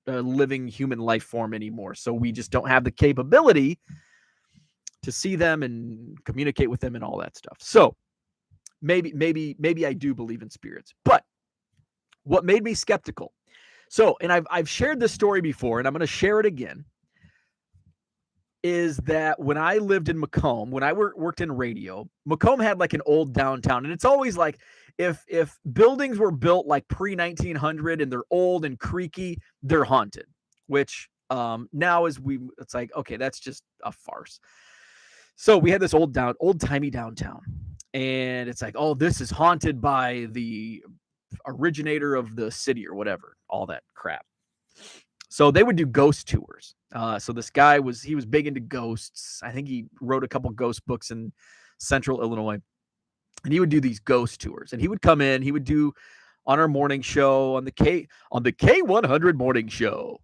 A: a living human life form anymore. So we just don't have the capability to see them and communicate with them and all that stuff. So maybe I do believe in spirits. But what made me skeptical? So, and I've shared this story before, and I'm going to share it again. Is that when I lived in Macomb, when I worked in radio, Macomb had like an old downtown, and it's always like if buildings were built like pre-1900 and they're old and creaky, they're haunted. Which now it's like, okay, that's just a farce. So we had this old-timey downtown, and it's like, oh, this is haunted by the originator of the city or whatever, all that crap. So they would do ghost tours. So this guy was big into ghosts. I think he wrote a couple ghost books in Central Illinois, and he would do these ghost tours. And he would come in. He would do on our morning show on the K100 morning show.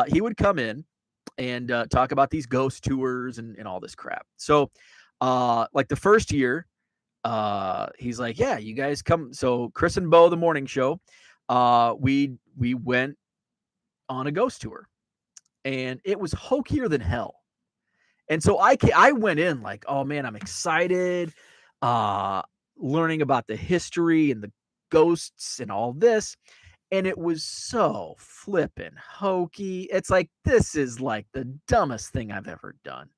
A: He would come in and talk about these ghost tours and all this crap. So, like the first year, he's like, "Yeah, you guys come." So Chris and Bo, the morning show, we went on a ghost tour, and it was hokier than hell. And so I went in like, oh man, I'm excited, learning about the history and the ghosts and all this. And it was so flippin' hokey. It's like, this is like the dumbest thing I've ever done.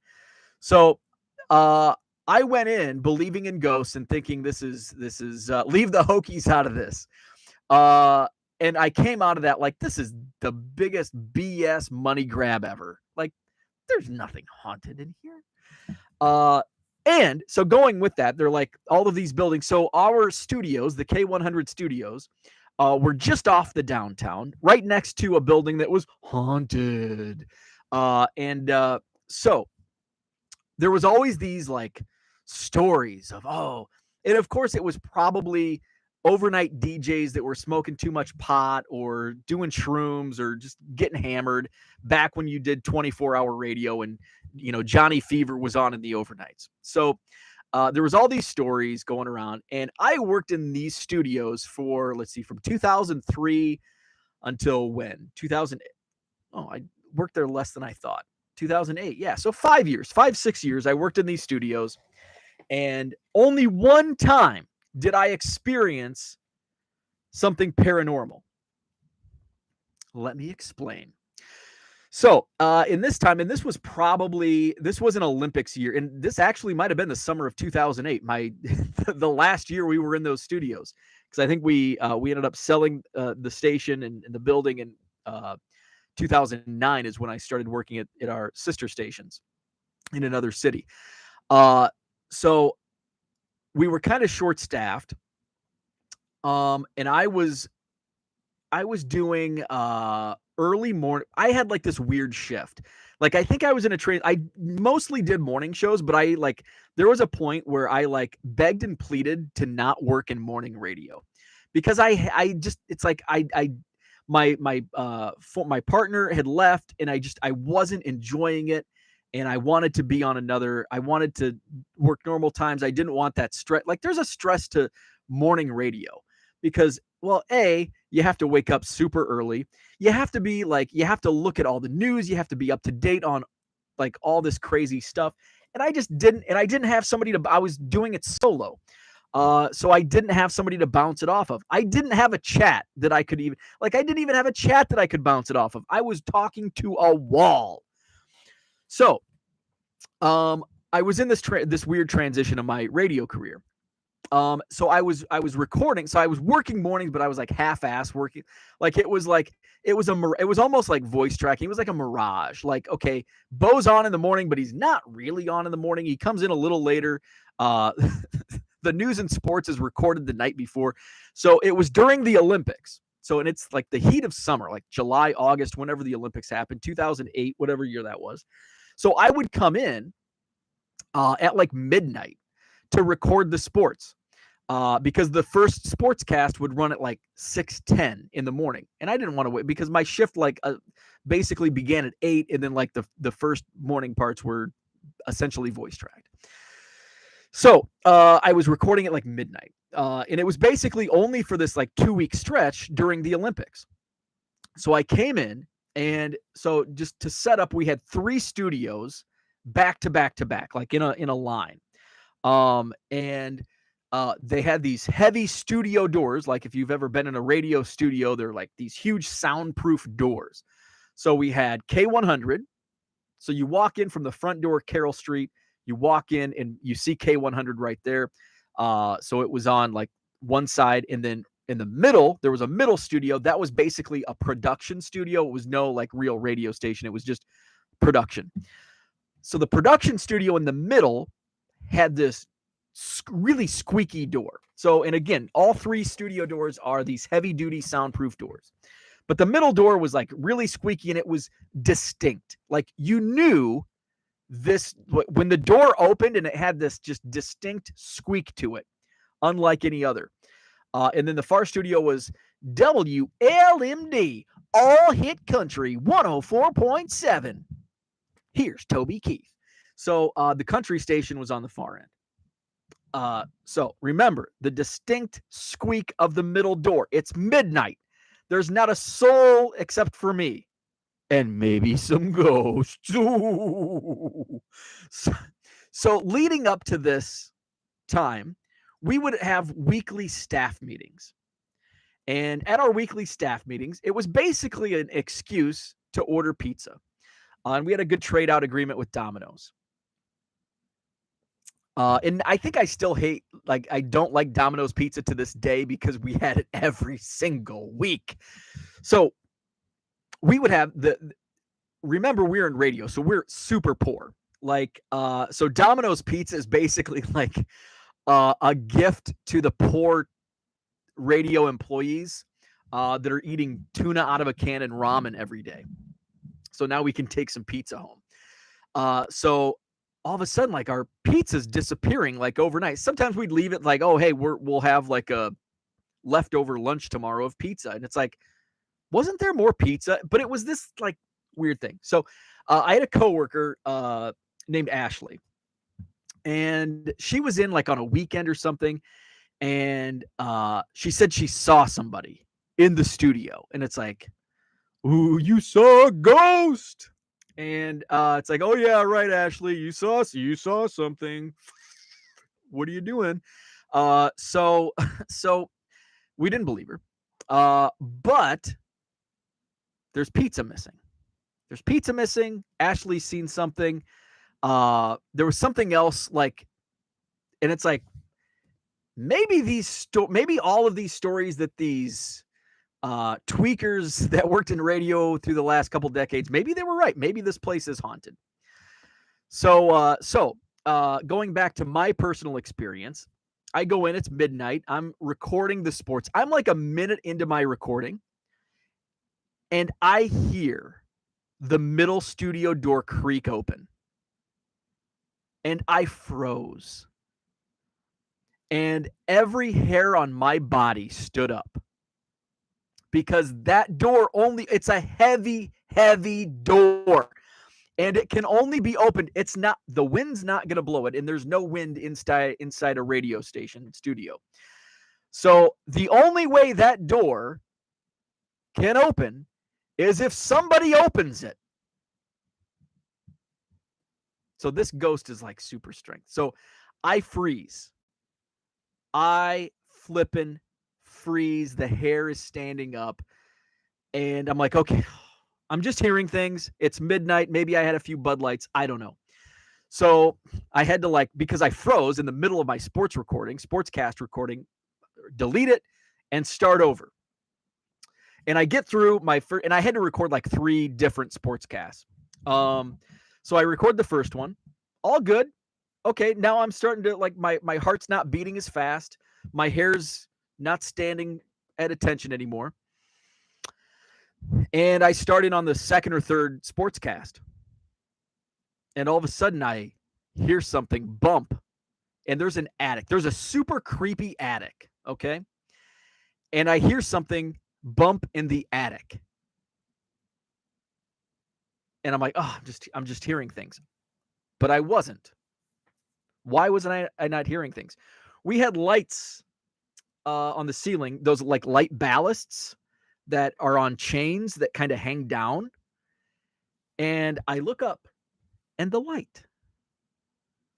A: So I went in believing in ghosts and thinking this is leave the Hokies out of this. And I came out of that like, this is the biggest BS money grab ever. Like, there's nothing haunted in here. And so going with that, they're like all of these buildings. So our studios, the K100 studios, were just off the downtown, right next to a building that was haunted. So there was always these like stories of, and of course it was probably overnight DJs that were smoking too much pot or doing shrooms or just getting hammered back when you did 24-hour radio and, Johnny Fever was on in the overnights. So there was all these stories going around, and I worked in these studios for, from 2003 until when? 2008. Oh, I worked there less than I thought. 2008. Yeah. So 6 years I worked in these studios, and only one time did I experience something paranormal. Let me explain. So in this time, and this was an Olympics year, and this actually might have been the summer of 2008, the last year we were in those studios, because I think we ended up selling the station and the building in 2009 is when I started working at our sister stations in another city. So we were kind of short-staffed, and I was doing early morning. I had like this weird shift. Like, I think I was in a train. I mostly did morning shows, but there was a point where I like begged and pleaded to not work in morning radio, because my partner had left, and I wasn't enjoying it. And I wanted to be on I wanted to work normal times. I didn't want that stress. Like, there's a stress to morning radio because, well, you have to wake up super early. You have to look at all the news. You have to be up to date on like all this crazy stuff. And I didn't have somebody I was doing it solo. So I didn't have somebody to bounce it off of. I didn't have a chat that I could I didn't even have a chat that I could bounce it off of. I was talking to a wall. So, I was in this weird transition of my radio career. So I was recording. So I was working mornings, but I was like half-ass working. Like it was almost like voice tracking. It was like a mirage. Like, okay, Bo's on in the morning, but he's not really on in the morning. He comes in a little later. Uh, the news and sports is recorded the night before. So it was during the Olympics. So, and it's like the heat of summer, like July, August, whenever the Olympics happened, 2008, whatever year that was. So I would come in at like midnight to record the sports because the first sportscast would run at like 6:10 in the morning, and I didn't want to wait because my shift basically began at 8, and then like the first morning parts were essentially voice tracked. So I was recording at like midnight, and it was basically only for this like 2-week stretch during the Olympics. So I came in, and so just to set up, we had 3 studios back to back to back, like in a line. And they had these heavy studio doors. Like if you've ever been in a radio studio, they're like these huge soundproof doors. So we had K100. So you walk in from the front door, Carroll Street. You walk in and you see K100 right there. So it was on like one side, and then in the middle, there was a middle studio. That was basically a production studio. It was no like real radio station. It was just production. So the production studio in the middle had this really squeaky door. So, and again, all 3 studio doors are these heavy duty soundproof doors. But the middle door was like really squeaky, and it was distinct. Like you knew this when the door opened, and it had this just distinct squeak to it, unlike any other. And then the far studio was WLMD, All Hit Country 104.7. Here's Toby Keith. So the country station was on the far end. So remember the distinct squeak of the middle door. It's midnight. There's not a soul except for me. And maybe some ghosts. So leading up to this time, we would have weekly staff meetings. And at our weekly staff meetings, it was basically an excuse to order pizza. And we had a good trade-out agreement with Domino's. And I think I still I don't like Domino's pizza to this day because we had it every single week. So we would have remember we're in radio, so we're super poor. So Domino's pizza is basically like a gift to the poor radio employees that are eating tuna out of a can and ramen every day. So now we can take some pizza home. So all of a sudden, like our pizza's disappearing like overnight. Sometimes we'd leave it like, oh, hey, we'll have like a leftover lunch tomorrow of pizza. And it's like, wasn't there more pizza? But it was this like weird thing. So I had a coworker named Ashley, and she was in like on a weekend or something. And she said she saw somebody in the studio. And it's like, ooh, you saw a ghost. And it's like, oh yeah, right, Ashley, you saw something. What are you doing? So we didn't believe her. But there's pizza missing. Ashley's seen something. There was something else and it's like maybe all of these stories that these tweakers that worked in radio through the last couple decades, maybe they were right. Maybe this place is haunted. So going back to my personal experience, I go in, it's midnight. I'm recording the sports. I'm like a minute into my recording, and I hear the middle studio door creak open. And I froze. And every hair on my body stood up. Because that door it's a heavy, heavy door. And it can only be opened. The wind's not going to blow it. And there's no wind inside a radio station studio. So the only way that door can open is if somebody opens it. So this ghost is like super strength. So I freeze. I flippin' freeze. The hair is standing up. And I'm like, okay, I'm just hearing things. It's midnight. Maybe I had a few Bud Lights. I don't know. So I had to because I froze in the middle of my sportscast recording, delete it and start over. And I get through my first, and I had to record like 3 different sportscasts. So I record the first one, all good. Okay, now I'm starting to my heart's not beating as fast. My hair's not standing at attention anymore. And I started on the second or third sportscast. And all of a sudden I hear something bump. And there's an attic. There's a super creepy attic, okay? And I hear something bump in the attic. And I'm like, oh, I'm just hearing things. But I wasn't. Why wasn't I not hearing things? We had lights on the ceiling, those like light ballasts that are on chains that kind of hang down. And I look up and the light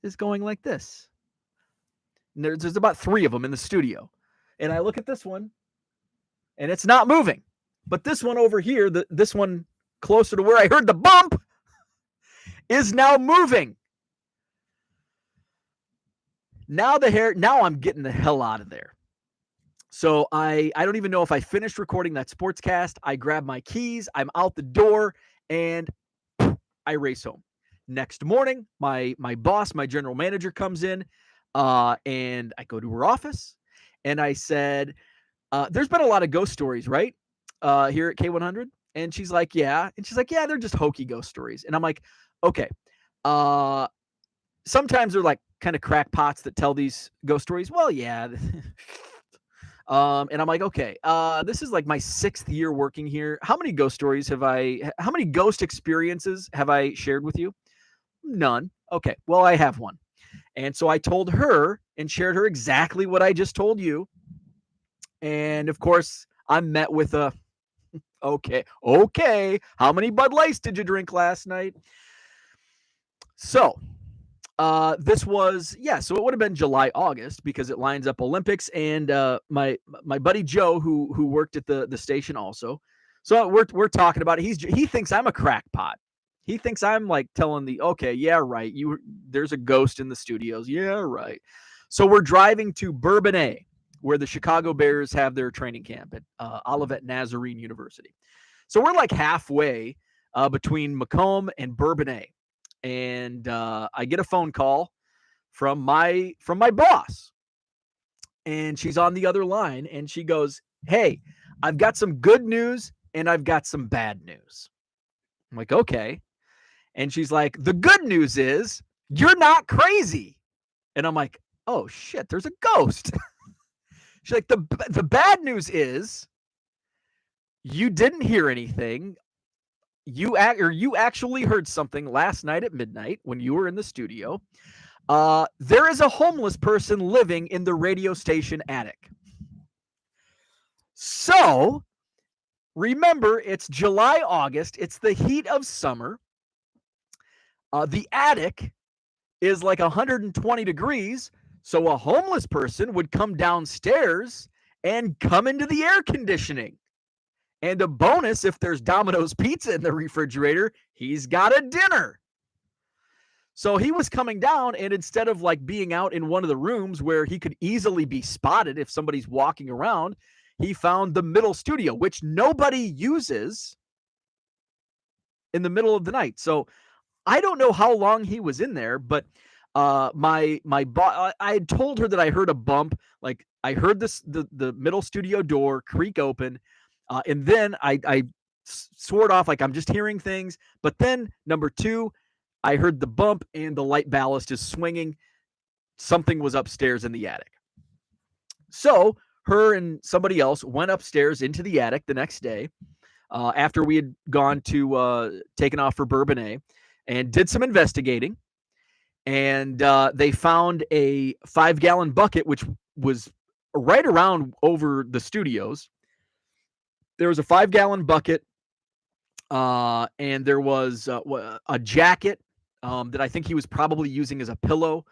A: is going like this. And there's about 3 of them in the studio. And I look at this one and it's not moving. But this one over here, this one closer to where I heard the bump, is now moving. Now I'm getting the hell out of there. So I don't even know if I finished recording that sportscast. I grab my keys, I'm out the door, and I race home. Next morning, my boss, my general manager, comes in, and I go to her office, and I said, there's been a lot of ghost stories, right? Here at K100? And she's like, yeah. And she's like, yeah, they're just hokey ghost stories. And I'm like, okay. Sometimes they're like kind of crackpots that tell these ghost stories. Well, yeah. And I'm like, okay, this is like my 6th year working here. How many ghost experiences have I shared with you? None. Okay, well, I have one. And so I told her and shared her exactly what I just told you. And of course, I'm met with a, okay, how many Bud Lights did you drink last night? So this was, so it would have been July, August, because it lines up Olympics, and my buddy Joe, who worked at the station also. So we're talking about it. He thinks I'm a crackpot. He thinks I'm like telling okay, yeah, right. There's a ghost in the studios. Yeah, right. So we're driving to Bourbonnais, where the Chicago Bears have their training camp at Olivet Nazarene University. So we're like halfway between Macomb and Bourbonnais. And I get a phone call from my boss, and she's on the other line, and she goes, hey, I've got some good news and I've got some bad news. I'm like, okay. And she's like, the good news is you're not crazy. And I'm like, oh shit, there's a ghost. She's like, the bad news is you didn't hear anything. You actually heard something last night at midnight when you were in the studio. There is a homeless person living in the radio station attic. So remember, it's July, August. It's the heat of summer. The attic is like 120 degrees. So a homeless person would come downstairs and come into the air conditioning. And a bonus, if there's Domino's pizza in the refrigerator, he's got a dinner. So he was coming down, and instead of like being out in one of the rooms where he could easily be spotted if somebody's walking around, he found the middle studio, which nobody uses, in the middle of the night. So I don't know how long he was in there, but my boss, I had told her that I heard a bump. Like I heard the middle studio door creak open. And then I swore it off like I'm just hearing things. But then number 2, I heard the bump and the light ballast is swinging. Something was upstairs in the attic. So her and somebody else went upstairs into the attic the next day after we had gone to taken off for Bourbonnais, and did some investigating. And they found a 5-gallon bucket, which was right around over the studios. There was a 5-gallon bucket, and there was a jacket that I think he was probably using as a pillow.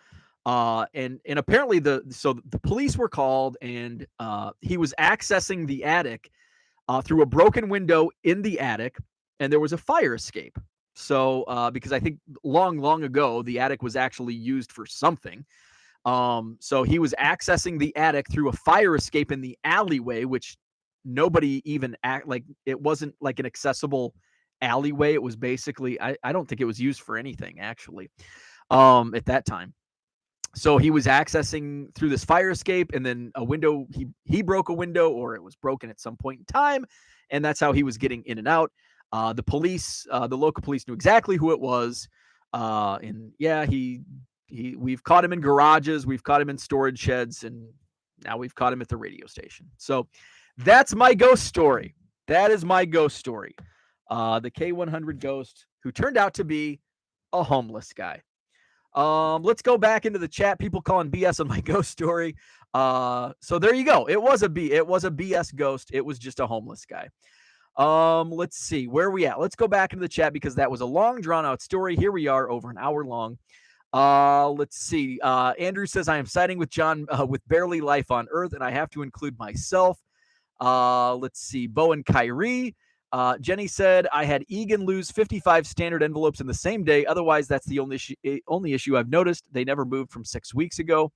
A: And apparently the police were called, and he was accessing the attic through a broken window in the attic, and there was a fire escape. So because I think long ago, the attic was actually used for something. So he was accessing the attic through a fire escape in the alleyway, which nobody even like it wasn't like an accessible alleyway. It was basically, I don't think it was used for anything actually, at that time. So he was accessing through this fire escape, and then a window, he broke a window, or it was broken at some point in time, and that's how he was getting in and out. The local police knew exactly who it was. And yeah, we've caught him in garages, we've caught him in storage sheds, and now we've caught him at the radio station. So that's my ghost story. That is my ghost story. The K100 ghost who turned out to be a homeless guy. Let's go back into the chat. People calling BS on my ghost story. So there you go. It was a BS ghost. It was just a homeless guy. Let's see where are we at. Let's go back into the chat because that was a long, drawn out story. Here we are, over an hour long. Let's see. Andrew says, I am siding with John with barely life on Earth, and I have to include myself. Let's see. Bo and Kyrie. Jenny said, I had Egan lose 55 standard envelopes in the same day. Otherwise, that's the only issue I've noticed. They never moved from 6 weeks ago.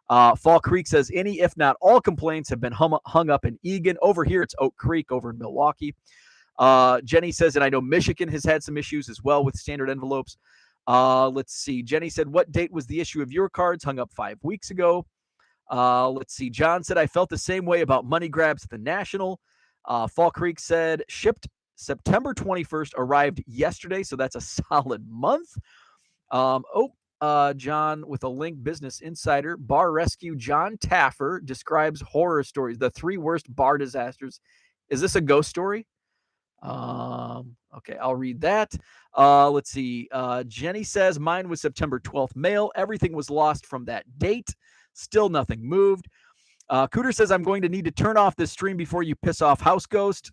A: Fall Creek says, any, if not all, complaints have been hung up in Egan. Over here, it's Oak Creek over in Milwaukee. Jenny says, and I know Michigan has had some issues as well with standard envelopes. Let's see. Jenny said, what date was the issue of your cards? Hung up 5 weeks ago. Let's see. John said, I felt the same way about money grabs at the National. Fall Creek said, shipped September 21st, arrived yesterday, so that's a solid month. John with a link, Business Insider. Bar Rescue John Taffer describes horror stories, the 3 worst bar disasters. Is this a ghost story? Okay, I'll read that. Let's see. Jenny says, mine was September 12th mail. Everything was lost from that date. Still nothing moved. Cooter says, I'm going to need to turn off this stream before you piss off House Ghost.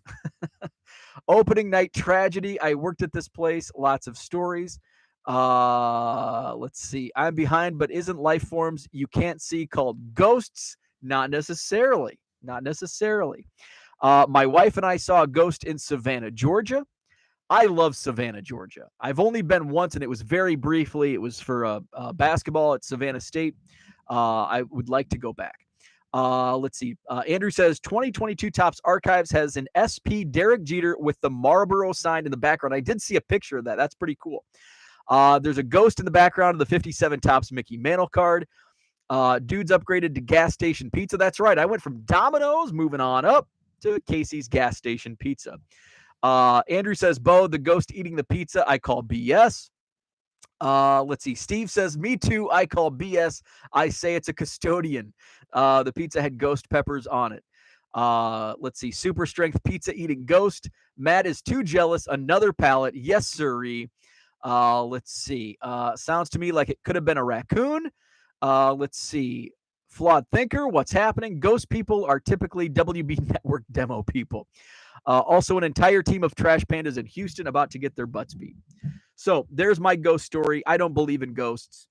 A: Opening night tragedy. I worked at this place. Lots of stories. Let's see. I'm behind, but isn't life forms you can't see called ghosts? Not necessarily. Not necessarily. My wife and I saw a ghost in Savannah, Georgia. I love Savannah, Georgia. I've only been once, and it was very briefly. It was for basketball at Savannah State. I would like to go back. Let's see. Andrew says 2022 Topps Archives has an SP Derek Jeter with the Marlboro sign in the background. I did see a picture of that. That's pretty cool. There's a ghost in the background of the 57 Topps Mickey Mantle card. Dudes upgraded to gas station pizza. That's right. I went from Domino's, moving on up to Casey's gas station pizza. Andrew says, Bo, the ghost eating the pizza, I call BS. Let's see. Steve says, me too. I call BS. I say it's a custodian. The pizza had ghost peppers on it. Let's see. Super strength pizza eating ghost. Matt is too jealous. Another pallet. Yes, sirree. Let's see. Sounds to me like it could have been a raccoon. Let's see. Flawed thinker. What's happening? Ghost people are typically WB Network demo people. Also, an entire team of trash pandas in Houston about to get their butts beat. So there's my ghost story. I don't believe in ghosts.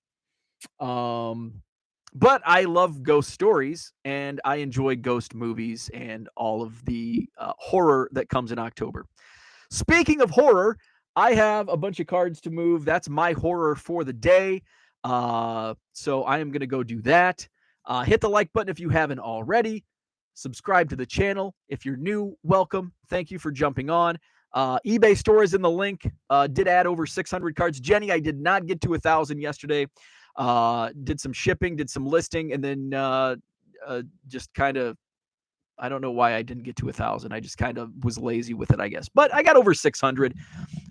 A: But I love ghost stories, and I enjoy ghost movies and all of the horror that comes in October. Speaking of horror, I have a bunch of cards to move. That's my horror for the day. So I am going to go do that. Hit the like button if you haven't already. Subscribe to the channel. If you're new, welcome. Thank you for jumping on. eBay store is in the link. Did add over 600 cards. Jenny, I did not get to 1,000 yesterday. Did some shipping, did some listing, and then just kind of, I don't know why I didn't get to 1,000. I just kind of was lazy with it, I guess. But I got over 600.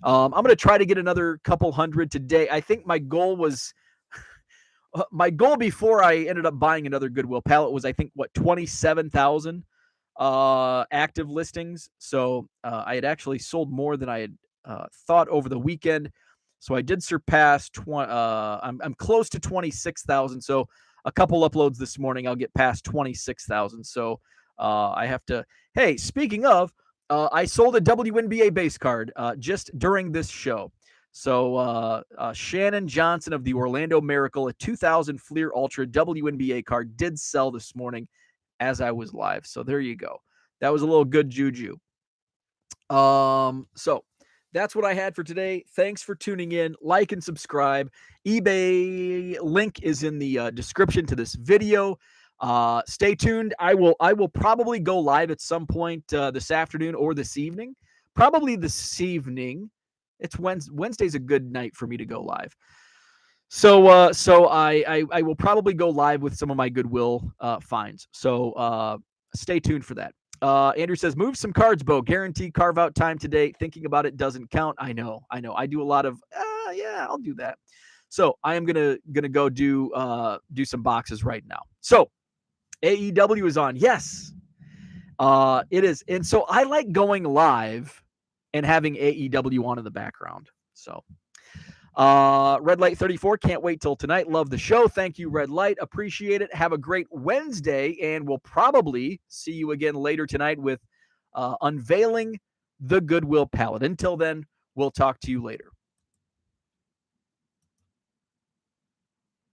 A: I'm going to try to get another couple hundred today. I think my goal was, my goal before I ended up buying another Goodwill pallet was, I think, 27,000 active listings. So I had actually sold more than I had thought over the weekend. So I did surpass, I'm close to 26,000. So a couple uploads this morning, I'll get past 26,000. So I have to, hey, speaking of, I sold a WNBA base card just during this show. So Shannon Johnson of the Orlando Miracle, a 2000 Fleer Ultra WNBA card, did sell this morning as I was live. So there you go. That was a little good juju. So That's what I had for today. Thanks for tuning in. Like and subscribe. eBay link is in the description to this video. Stay tuned. I will probably go live at some point this afternoon or this evening. Probably this evening. It's Wednesday. Wednesday's a good night for me to go live. So I will probably go live with some of my Goodwill finds. So stay tuned for that. Andrew says, move some cards, Bo. Guarantee carve out time today. Thinking about it doesn't count. I know. I do a lot of, yeah, I'll do that. So I am gonna go do some boxes right now. So AEW is on. Yes, it is. And so I like going live and having AEW on in the background. So Red Light 34, can't wait till tonight. Love the show. Thank you, Red Light. Appreciate it. Have a great Wednesday, and we'll probably see you again later tonight with unveiling the Goodwill palette. Until then, we'll talk to you later.